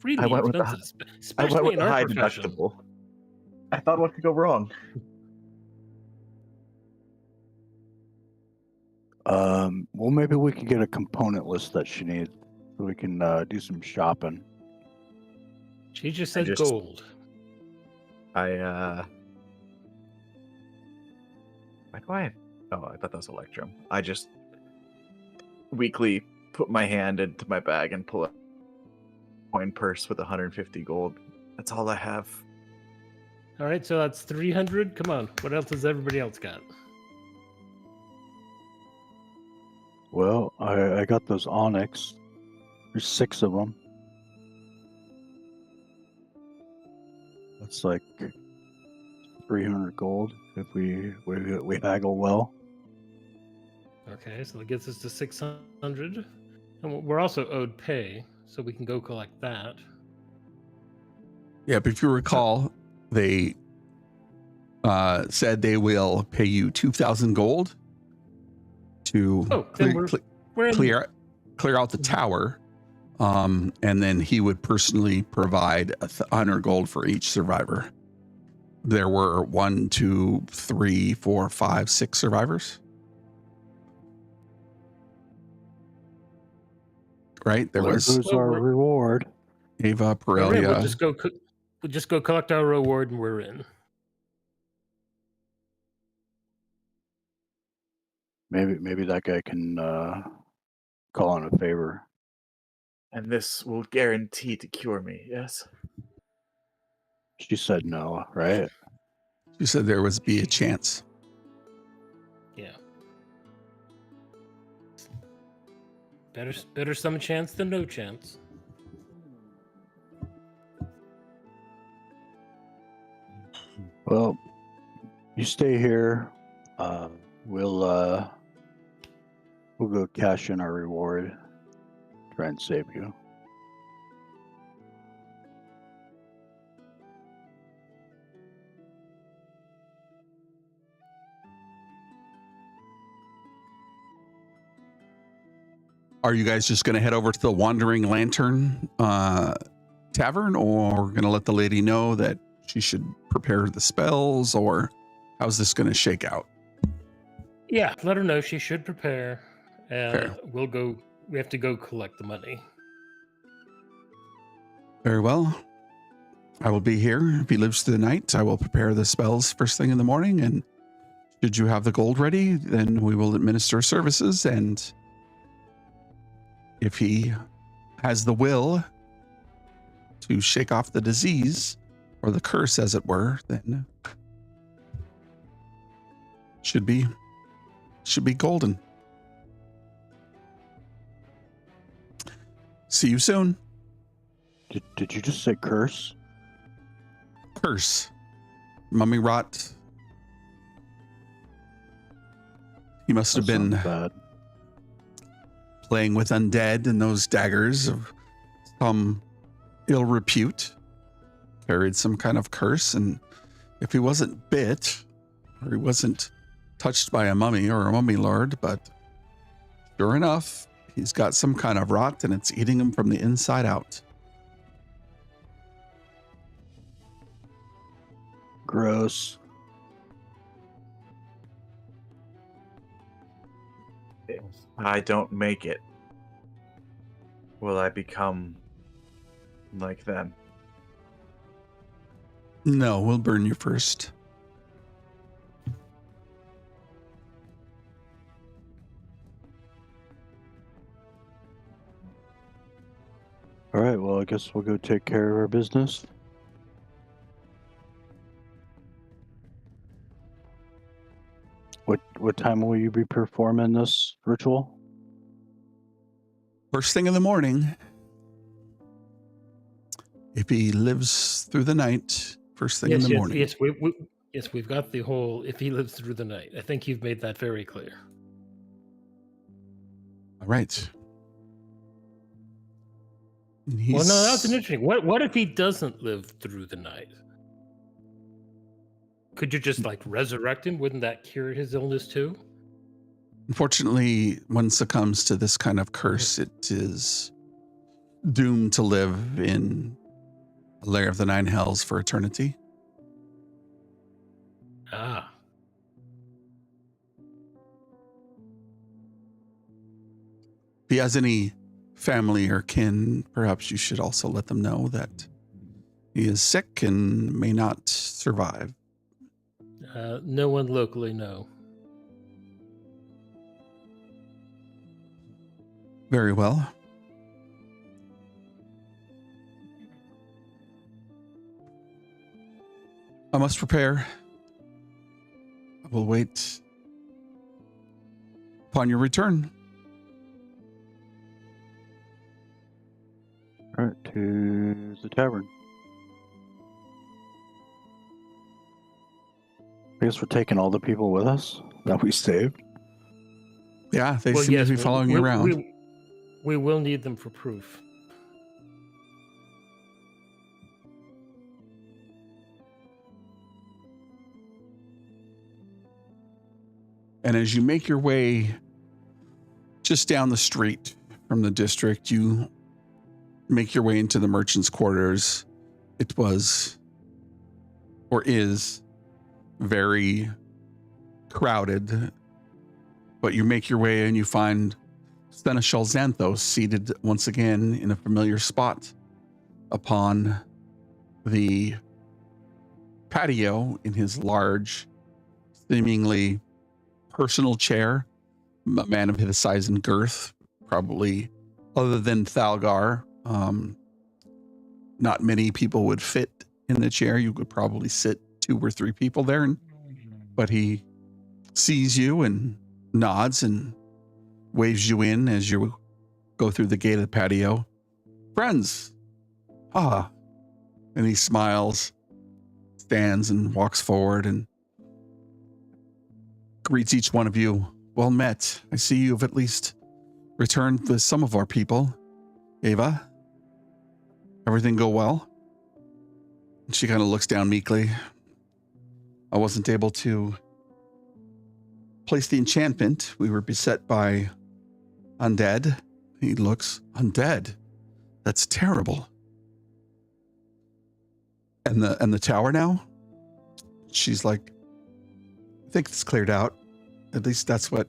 Really I went with the expensive, I especially went with in the our high profession. deductible. I thought what could go wrong? Well, maybe we can get a component list that she needs so we can do some shopping. She just said just- gold. Why do I? Oh, I thought that was Electrum. I just weakly put my hand into my bag and pull a coin purse with 150 gold. That's all I have. All right, so that's 300. Come on, what else has everybody else got? Well, I got those onyx. There's 6 of them. That's like 300 gold if we haggle well. Okay, so that gets us to 600. And we're also owed pay, so we can go collect that. Yeah, but if you recall, they said they will pay you 2,000 gold to then we're in- clear out the tower, and then he would personally provide 100 gold for each survivor. there were 1, 2, 3, 4, 5, 6 survivors. Right? There There was goes our reward. Ava, We're in. Pirellia. We'll just go collect our reward, and we're in. Maybe that guy can call in a favor. And this will guarantee to cure me, yes? She said no, right? She said there was be a chance. Yeah. Better some chance than no chance. Well, you stay here. We'll go cash in our reward. Try and save you. Are you guys just going to head over to the Wandering Lantern Tavern, or going to let the lady know that she should prepare the spells, or how's this going to shake out? Yeah, let her know she should prepare, and Fair. we'll go. We have to go collect the money. Very well. I will be here. If he lives through the night, I will prepare the spells first thing in the morning, and should you have the gold ready, then we will administer services, and if he has the will to shake off the disease, or the curse as it were, then should be golden. See you soon. Did you just say curse? Curse. Mummy rot. He must have That been sounds bad. playing with undead and those daggers of some ill repute. Carried some kind of curse, and if he wasn't bit, or he wasn't touched by a mummy or a mummy lord, but sure enough, he's got some kind of rot and it's eating him from the inside out. Gross. If I don't make it, will I become like them? No, we'll burn you first. All right, well, I guess we'll go take care of our business. What time will you be performing this ritual? First thing in the morning. If he lives through the night, first thing in the morning. Yes, we've got the whole. If he lives through the night, I think you've made that very clear. All right. Well, no, that's an interesting. What if he doesn't live through the night? Could you just like resurrect him? Wouldn't that cure his illness too? Unfortunately, one succumbs to this kind of curse. It is doomed to live in a lair of the 9 hells for eternity. Ah. If he has any family or kin, perhaps you should also let them know that he is sick and may not survive. No one locally, no. Very well. I must prepare. I will wait upon your return. All right, to the tavern. I guess we're taking all the people with us that we saved. Yeah, they seem to be following you around. We will need them for proof. And as you make your way just down the street from the district, you make your way into the merchant's quarters. It was or is very crowded, but you make your way and you find Seneschal Xanthos seated once again in a familiar spot upon the patio in his large, seemingly personal chair. A man of his size and girth, probably other than Thalgar, not many people would fit in the chair. You could probably sit 2 or 3 people there, but he sees you and nods and waves you in as you go through the gate of the patio. Friends, and he smiles, stands and walks forward and greets each one of you. Well met. I see you've at least returned with some of our people. Ava, everything go well? And she kind of looks down meekly. I wasn't able to place the enchantment. We were beset by undead. He looks undead. That's terrible. And the tower now? She's like, I think it's cleared out. At least that's what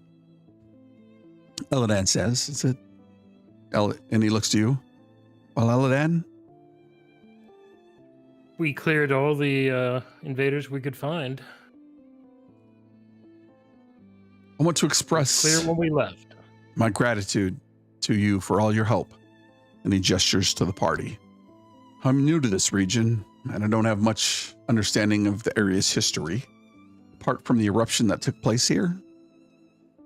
Eladan says. Is it? And he looks to you. Well, Eladan? We cleared all the invaders we could find. I want to express Clear when we left. my gratitude to you for all your help. And he gestures to the party. I'm new to this region, and I don't have much understanding of the area's history. Apart from the eruption that took place here,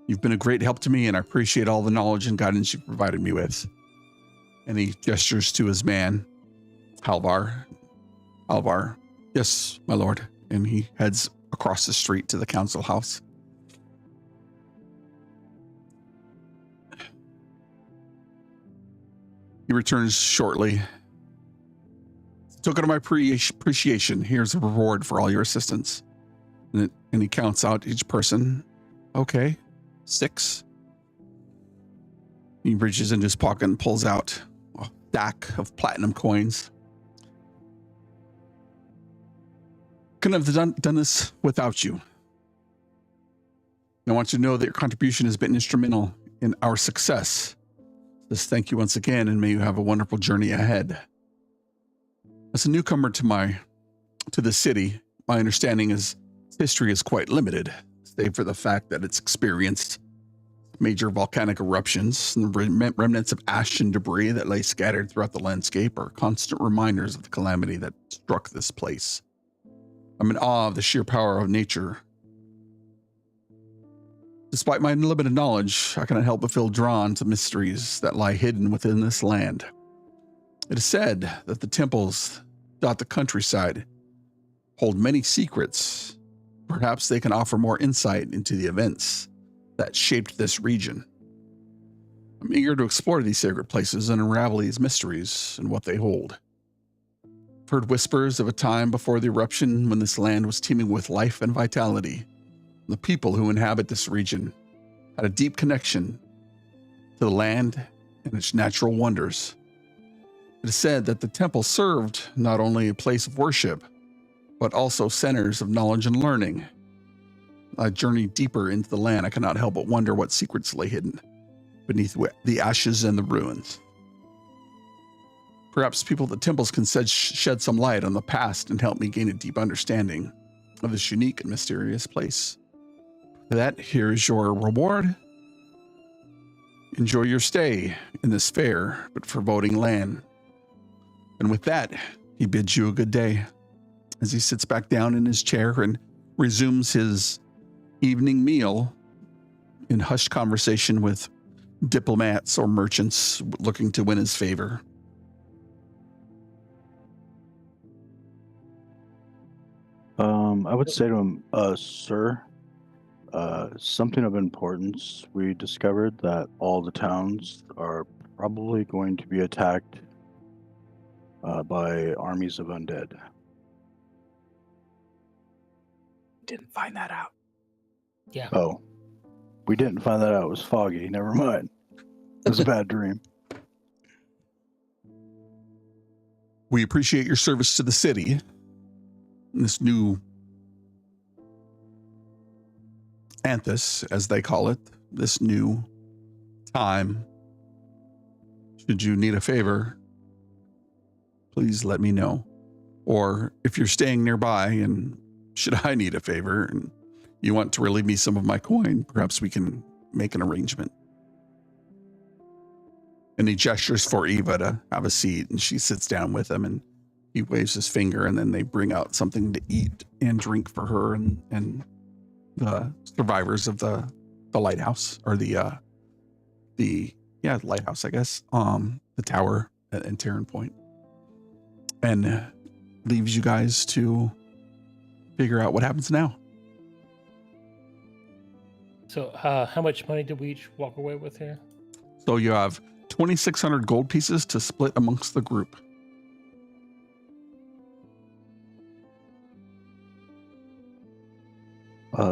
you've been a great help to me, and I appreciate all the knowledge and guidance you've provided me with. And he gestures to his man, Halvar. Halvar, yes, my lord. And he heads across the street to the council house. He returns shortly. Token of my appreciation, here's a reward for all your assistance. And he counts out each person. Okay, 6. He reaches into his pocket and pulls out a stack of platinum coins. Couldn't have done this without you. I want you to know that your contribution has been instrumental in our success. Just thank you once again, and may you have a wonderful journey ahead. As a newcomer to the city, my understanding is history is quite limited, save for the fact that it's experienced major volcanic eruptions, and the remnants of ash and debris that lay scattered throughout the landscape are constant reminders of the calamity that struck this place. I'm in awe of the sheer power of nature. Despite my limited knowledge, I cannot help but feel drawn to mysteries that lie hidden within this land. It is said that the temples dot the countryside hold many secrets. Perhaps they can offer more insight into the events that shaped this region. I'm eager to explore these sacred places and unravel these mysteries and what they hold. I've heard whispers of a time before the eruption when this land was teeming with life and vitality. The people who inhabit this region had a deep connection to the land and its natural wonders. It is said that the temple served not only a place of worship, but also centers of knowledge and learning. I journey deeper into the land. I cannot help but wonder what secrets lay hidden beneath the ashes and the ruins. Perhaps people at the temples can shed some light on the past and help me gain a deep understanding of this unique and mysterious place. For that, here is your reward. Enjoy your stay in this fair but foreboding land. And with that, he bids you a good day as he sits back down in his chair and resumes his evening meal in hushed conversation with diplomats or merchants looking to win his favor. I would say to him, sir, something of importance. We discovered that all the towns are probably going to be attacked by armies of undead. Didn't find that out. Yeah. Oh, we didn't find that out. It was foggy. Never mind. It was a bad dream. We appreciate your service to the city. this new anthus, as they call it, this new time, should you need a favor, please let me know. Or if you're staying nearby and should I need a favor and you want to relieve me some of my coin, perhaps we can make an arrangement. And he gestures for Eva to have a seat, and she sits down with him, and he waves his finger, and then they bring out something to eat and drink for her and the survivors of the lighthouse, or the lighthouse, I guess, the tower at Terran Point, and leaves you guys to figure out what happens now. So how much money did we each walk away with here? So you have 2,600 gold pieces to split amongst the group.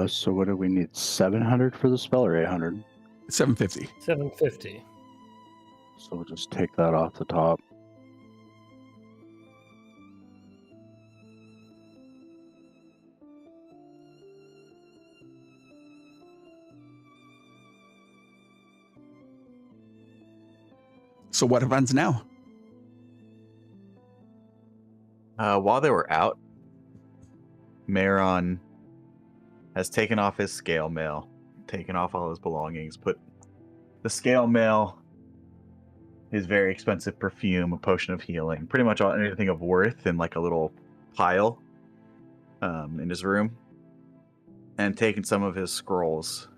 So what do we need? 700 for the spell or 800? 750. 750. So we'll just take that off the top. So what happens now? While they were out, Maron has taken off his scale mail, taken off all his belongings, put the scale mail, his very expensive perfume, a potion of healing, pretty much anything of worth in like a little pile in his room, and taken some of his scrolls,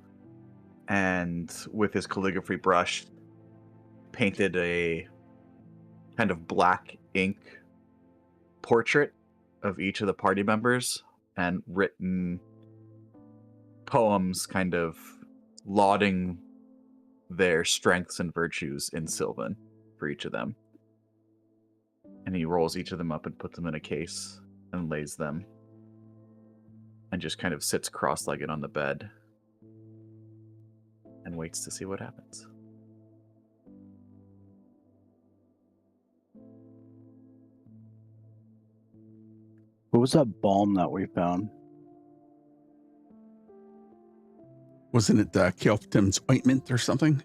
and with his calligraphy brush painted a kind of black ink portrait of each of the party members and written poems kind of lauding their strengths and virtues in Sylvan for each of them. And he rolls each of them up and puts them in a case and lays them and just kind of sits cross-legged on the bed and waits to see what happens. What was that balm that we found? Wasn't it Kelpton's ointment or something?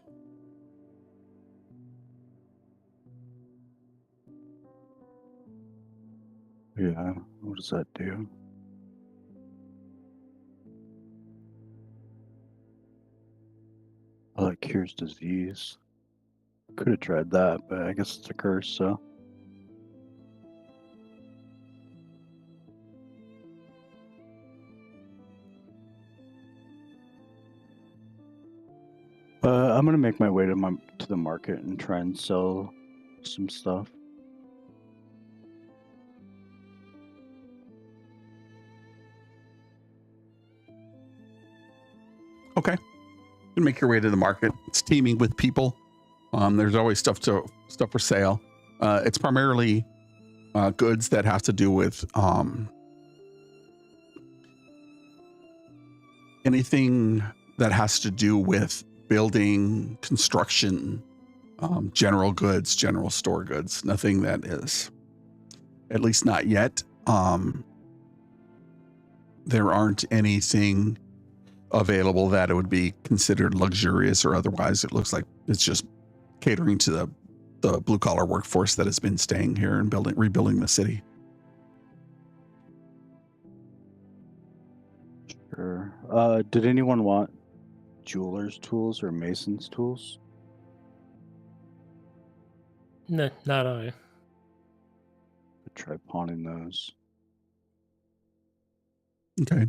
Yeah, what does that do? Oh, it cures disease. Could have tried that, but I guess it's a curse, so. I'm gonna make my way to the market and try and sell some stuff. Okay. You make your way to the market. It's teeming with people. There's always stuff for sale. It's primarily goods that have to do with anything that has to do with building, construction, general goods, general store goods. Nothing that is, at least not yet. There aren't anything available that it would be considered luxurious or otherwise. It looks like it's just catering to the blue collar workforce that has been staying here and rebuilding the city. Sure. Did anyone want jeweler's tools or mason's tools? No, not I. Could try pawning those. Okay.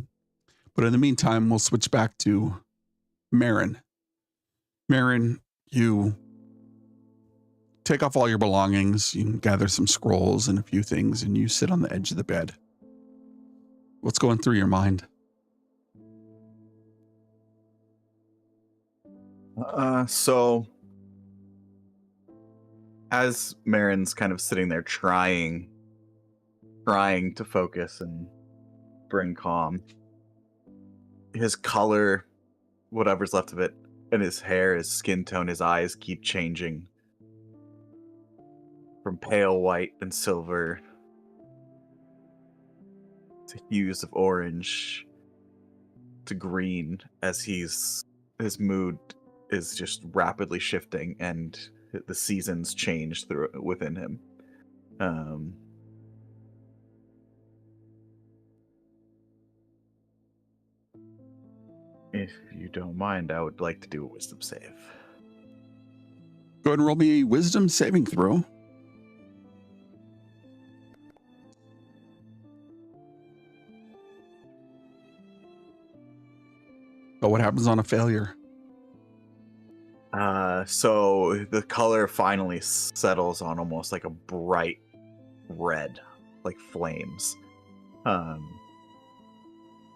But in the meantime, we'll switch back to Marin. Marin, you take off all your belongings, you gather some scrolls and a few things, and you sit on the edge of the bed. What's going through your mind? So as Marin's kind of sitting there trying to focus and bring calm, his color, whatever's left of it, and his hair, his skin tone, his eyes keep changing from pale white and silver to hues of orange to green as his mood is just rapidly shifting and the seasons change within him. If you don't mind, I would like to do a wisdom save. Go ahead and roll me a wisdom saving throw. So what happens on a failure? So the color finally settles on almost like a bright red, like flames.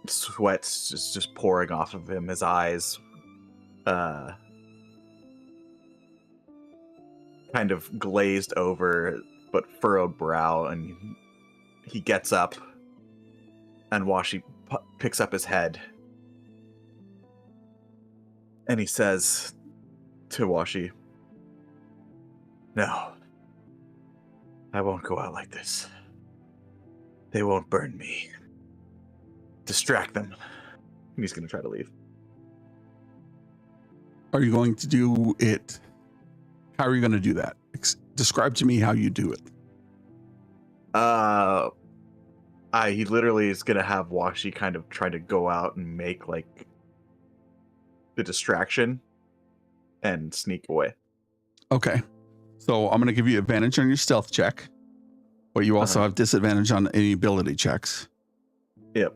Sweat's just pouring off of him. His eyes, kind of glazed over, but furrowed brow, and he gets up, and Washi picks up his head, and he says to Washi, "No, I won't go out like this. They won't burn me. Distract them." And he's going to try to leave. Are you going to do it? How are you going to do that? Describe to me how you do it. He literally is going to have Washi kind of try to go out and make like the distraction and sneak away. Okay. So I'm going to give you advantage on your stealth check, but you also have disadvantage on any ability checks. Yep.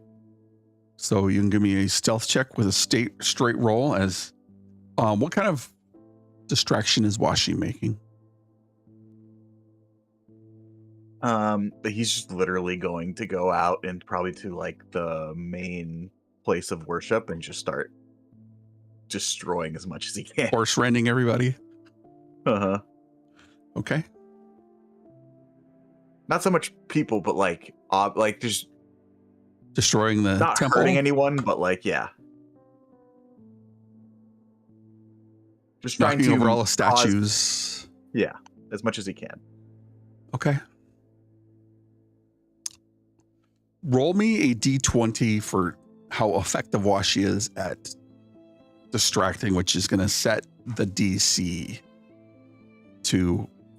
So you can give me a stealth check with a straight roll as what kind of distraction is Washi making? He's just literally going to go out and probably to like the main place of worship and just start destroying as much as he can. Horse rending everybody. Okay. Not so much people, but like just destroying the not temple. Hurting anyone, but like just knocking trying to over all the statues. Yeah, as much as he can. Okay. Roll me a d20 for how effective Washi is at distracting, which is going to set the DC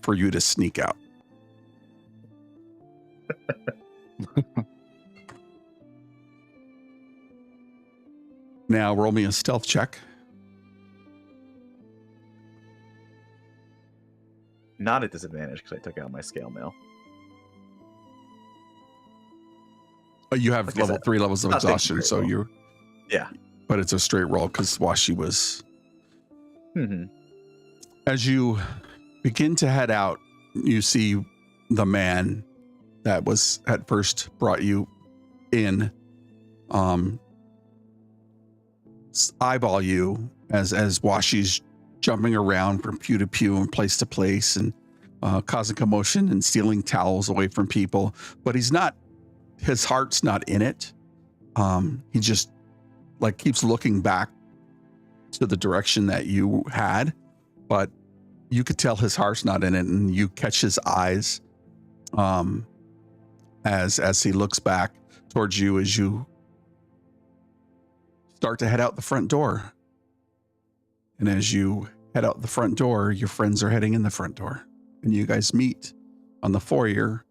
for you to sneak out. Now roll me a stealth check. Not at disadvantage because I took out my scale mail. You have Like level 3 levels of exhaustion, so roll. you're... Yeah. But it's a straight roll because Washi was... Mm-hmm. As you begin to head out, you see the man that was at first brought you in eyeball you as Washi's jumping around from pew to pew and place to place and causing commotion and stealing towels away from people. But his heart's not in it. He just like keeps looking back to the direction that you had, but you could tell his heart's not in it, and you catch his eyes as he looks back towards you as you start to head out the front door. And as you head out the front door, your friends are heading in the front door, and you guys meet on the foyer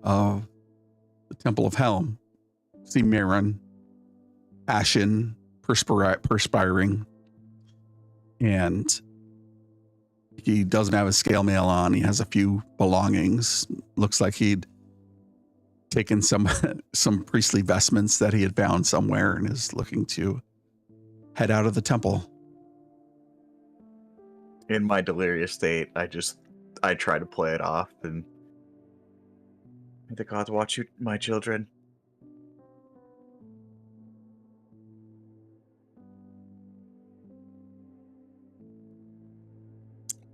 of the Temple of Helm. See Marin, ashen, perspiring, and he doesn't have his scale mail on. He has a few belongings. Looks like he'd taken some priestly vestments that he had found somewhere and is looking to head out of the temple. In my delirious state, I try to play it off and may the gods watch you, my children.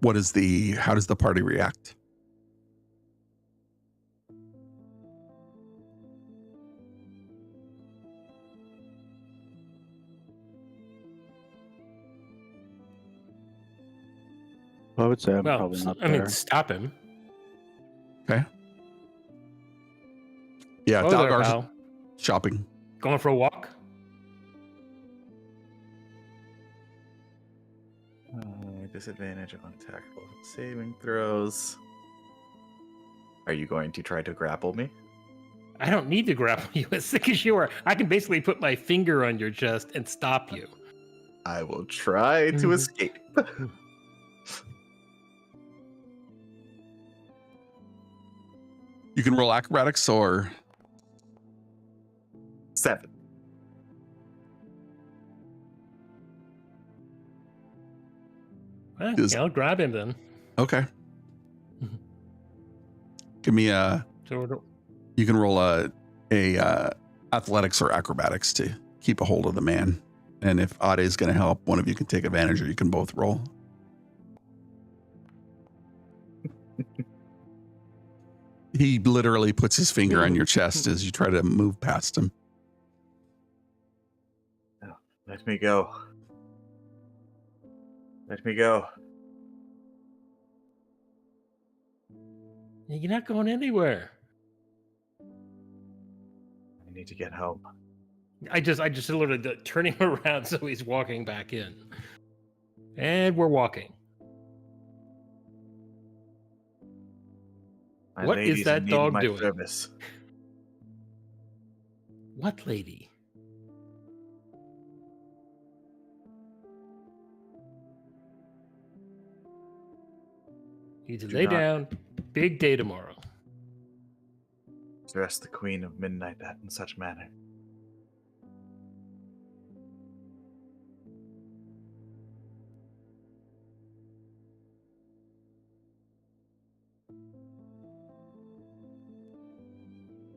How does the party react? I would say I'm Well, probably not I there. mean, stop him. Okay. Yeah, Hello there, Thalgar's pal. shopping. Going for a walk? Disadvantage on attack roll saving throws. Are you going to try to grapple me? I don't need to grapple you. As sick as you are, I can basically put my finger on your chest and stop you. I will try to Mhm. escape. You can roll acrobatics or 7. Well, Does- yeah, I'll grab him then. okay. Mhm. Give me a. So we're, You can roll a athletics or acrobatics to keep a hold of the man. And if Ade is going to help, one of you can take advantage, or you can both roll. He literally puts his finger on your chest as you try to move past him. Let me go. Let me go. you're not going anywhere. I need to get home. I just literally turning him around so he's walking back in. And we're walking. My What is ladies that need dog my doing? service. What lady? You need to Do lay not- down. Big day tomorrow. Dress the Queen of Midnight in such manner.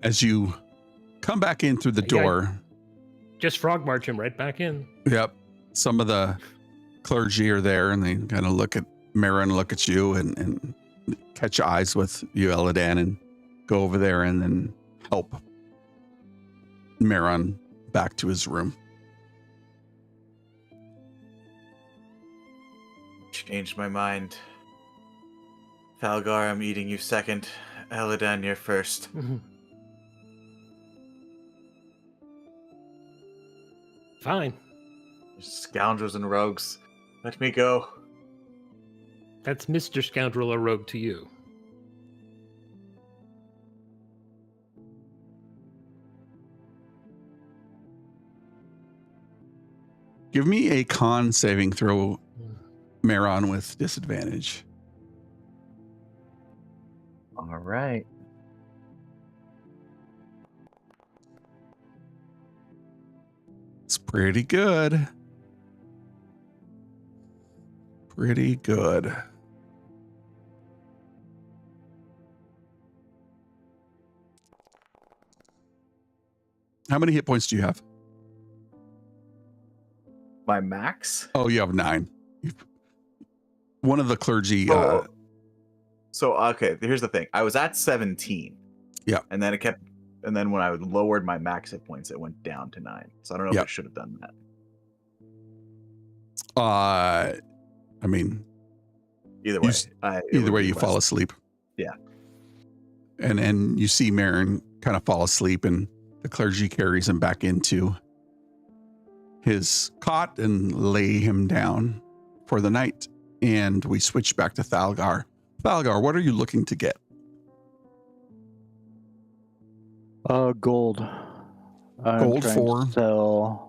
As you come back in through the Yeah. door, Just frog march him right back in. yep, some of the clergy are there, and they kind of look at Mara and look at you and catch eyes with you, Eladan, and go over there and then help Maron back to his room. Changed my mind. Falgar, I'm eating you second. Eladan, you're first. Fine. Scoundrels and rogues. Let me go. That's Mr. Scoundrel or Rogue to you. Give me a con saving throw, Maron, with disadvantage. All right. It's pretty good. Pretty good. How many hit points do you have? My max? Oh, you have 9. One of the clergy. So, okay, here's the thing. I was at 17. Yeah. And then and then when I lowered my max hit points, it went down to 9. So I don't know Yeah. if I should have done that. I mean, Either way. either way, you fall asleep. Yeah. And you see Maron kind of fall asleep, and the clergy carries him back into his cot and lay him down for the night. And we switch back to Thalgar. Thalgar, what are you looking to get? Gold. I'm Gold trying for? to sell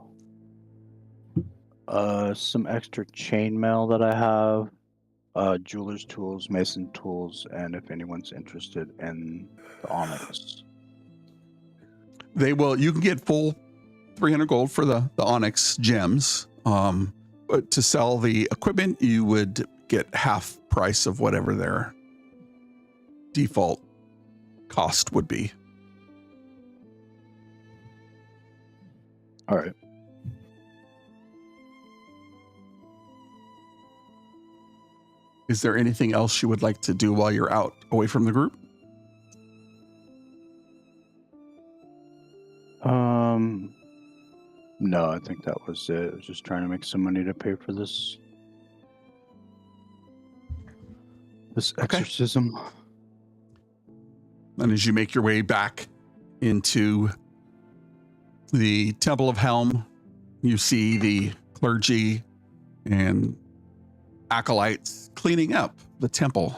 some extra chainmail that I have, jeweler's tools, mason tools, and if anyone's interested in the onyx. You can get full 300 gold for the onyx gems. But to sell the equipment, you would get half price of whatever their default cost would be. All right. Is there anything else you would like to do while you're out away from the group? No, I think that was it. I was just trying to make some money to pay for this Okay. exorcism. And as you make your way back into the Temple of Helm. You see the clergy and acolytes cleaning up the temple.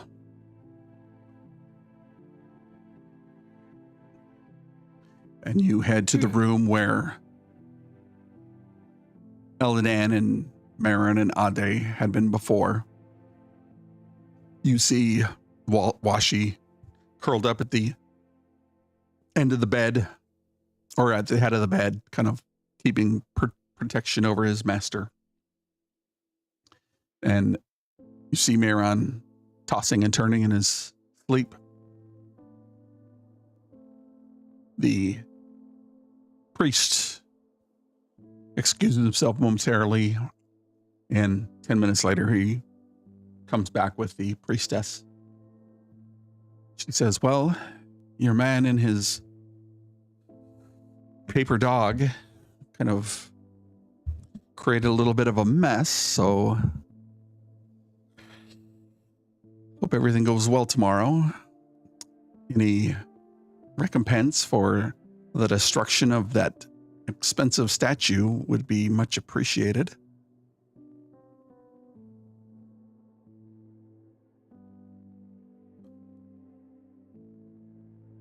And you head to the room where Eldan and Marin and Ade had been before. You see Washi curled up at the end of the bed, or at the head of the bed, kind of keeping protection over his master. And you see Marin tossing and turning in his sleep. The priest excuses himself momentarily, and 10 minutes later he comes back with the priestess. She says, well, your man and his paper dog kind of created a little bit of a mess, so hope everything goes well tomorrow. Any recompense for the destruction of that expensive statue would be much appreciated.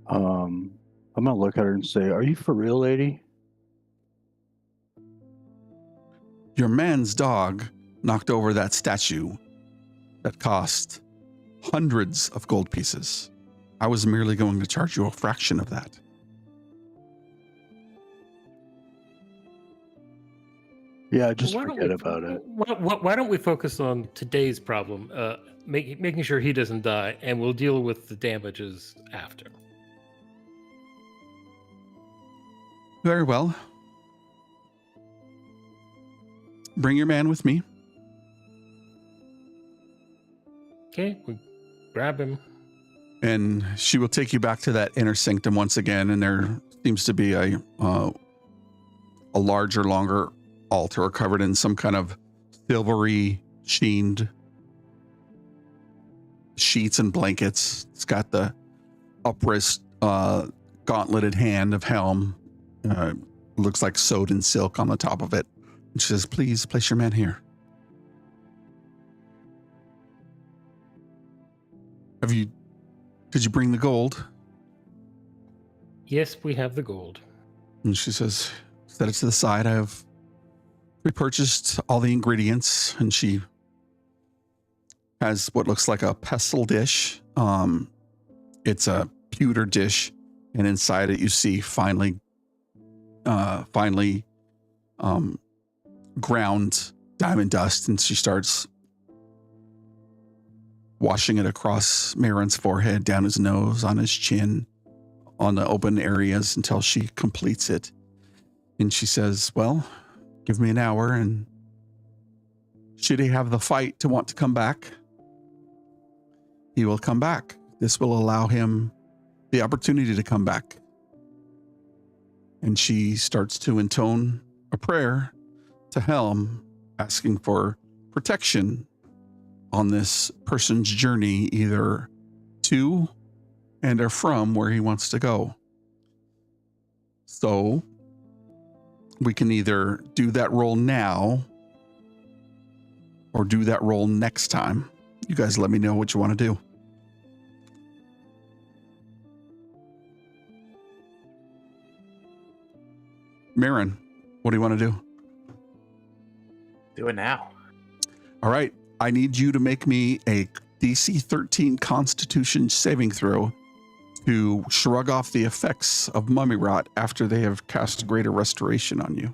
I'm gonna look at her and say, "Are you for real, lady?" Your man's dog knocked over that statue that cost hundreds of gold pieces. I was merely going to charge you a fraction of that. Yeah, just Why don't forget we- about it. Why don't we focus on today's problem, making sure he doesn't die, and we'll deal with the damages after. Very well. Bring your man with me. Okay, we grab him. And she will take you back to that inner sanctum once again, and there seems to be a larger, longer altar covered in some kind of silvery sheened sheets and blankets. It's got the uprist gauntleted hand of Helm. Looks like sewed in silk on the top of it. And she says, please place your man here. Did you bring the gold? Yes, we have the gold. And she says, set it to the side. I have repurchased all the ingredients. And she has what looks like a pestle dish. It's a pewter dish. And inside it, you see finely ground diamond dust. And she starts washing it across Marin's forehead, down his nose, on his chin, on the open areas until she completes it. And she says, well, give me an hour, and should he have the fight to want to come back, he will come back. This will allow him the opportunity to come back. And she starts to intone a prayer to Helm, asking for protection on this person's journey, either to and or from where he wants to go. So we can either do that roll now or do that roll next time. You guys let me know what you want to do. Marin, what do you want to do? Do it now. All right. I need you to make me a DC 13 Constitution saving throw to shrug off the effects of mummy rot after they have cast greater restoration on you.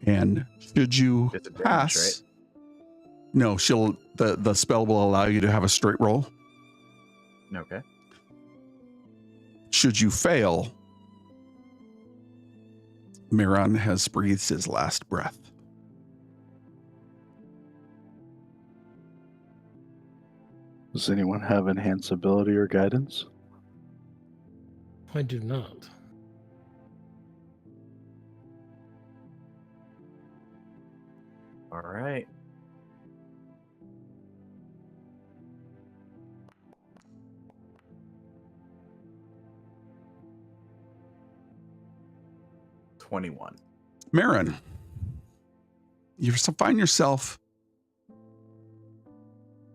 And should you Disadvantage, pass, no, the spell will allow you to have a straight roll. Okay. Should you fail, Miran has breathed his last breath. Does anyone have enhanced ability or guidance? I do not. All right. 21. Marin, you find yourself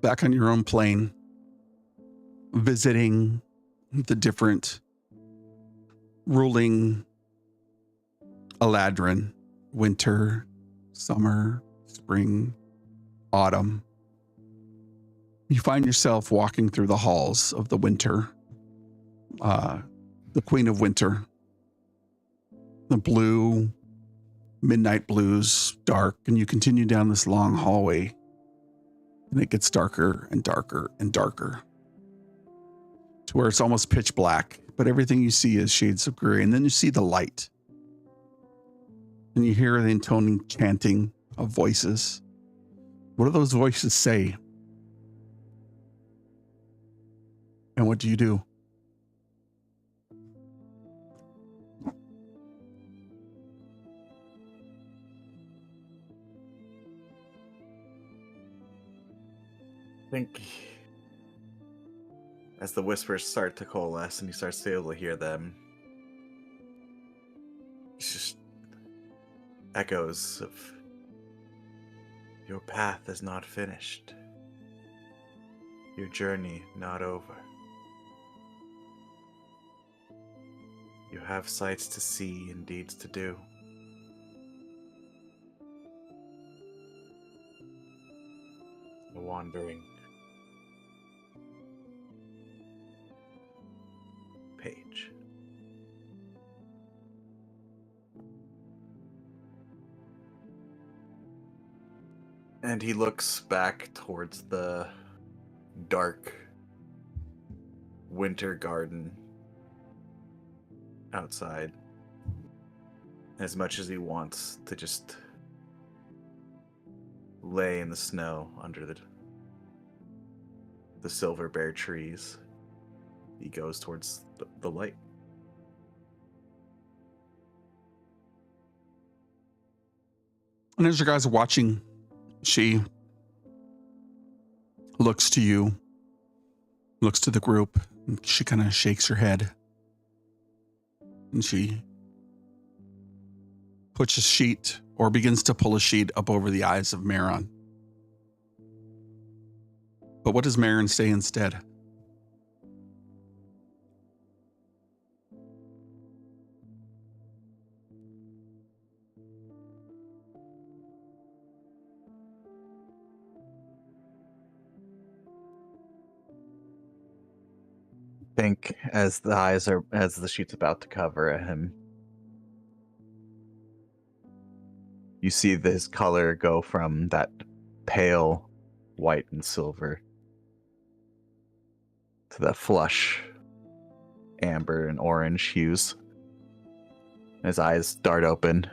back on your own plane, visiting the different ruling Eladrin, winter, summer, spring, autumn. You find yourself walking through the halls of the winter, the Queen of Winter, the blue, midnight blues, dark, and you continue down this long hallway, and it gets darker and darker and darker to where it's almost pitch black, but everything you see is shades of gray, and then you see the light, and you hear the intoning chanting of voices. What do those voices say? And what do you do? I think as the whispers start to coalesce and he starts to be able to hear them, it's just echoes of your path is not finished, your journey not over. You have sights to see and deeds to do. A wandering page. And he looks back towards the dark winter garden outside, as much as he wants to just lay in the snow under the silver bare trees. He goes towards the light. And as you guys are watching, she looks to you, looks to the group, and she kind of shakes her head. And she puts a sheet, or begins to pull a sheet up over the eyes of Marin. But what does Marin say instead? Think as the sheet's about to cover him, you see this color go from that pale white and silver to that flush amber and orange hues. His eyes dart open.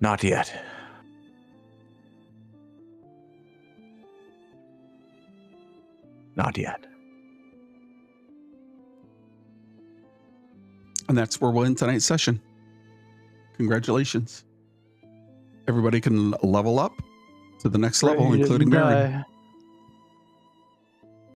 Not yet. Not yet. And that's where we'll end tonight's session. Congratulations. Everybody can level up to the next level, Pray he including doesn't Marin. die.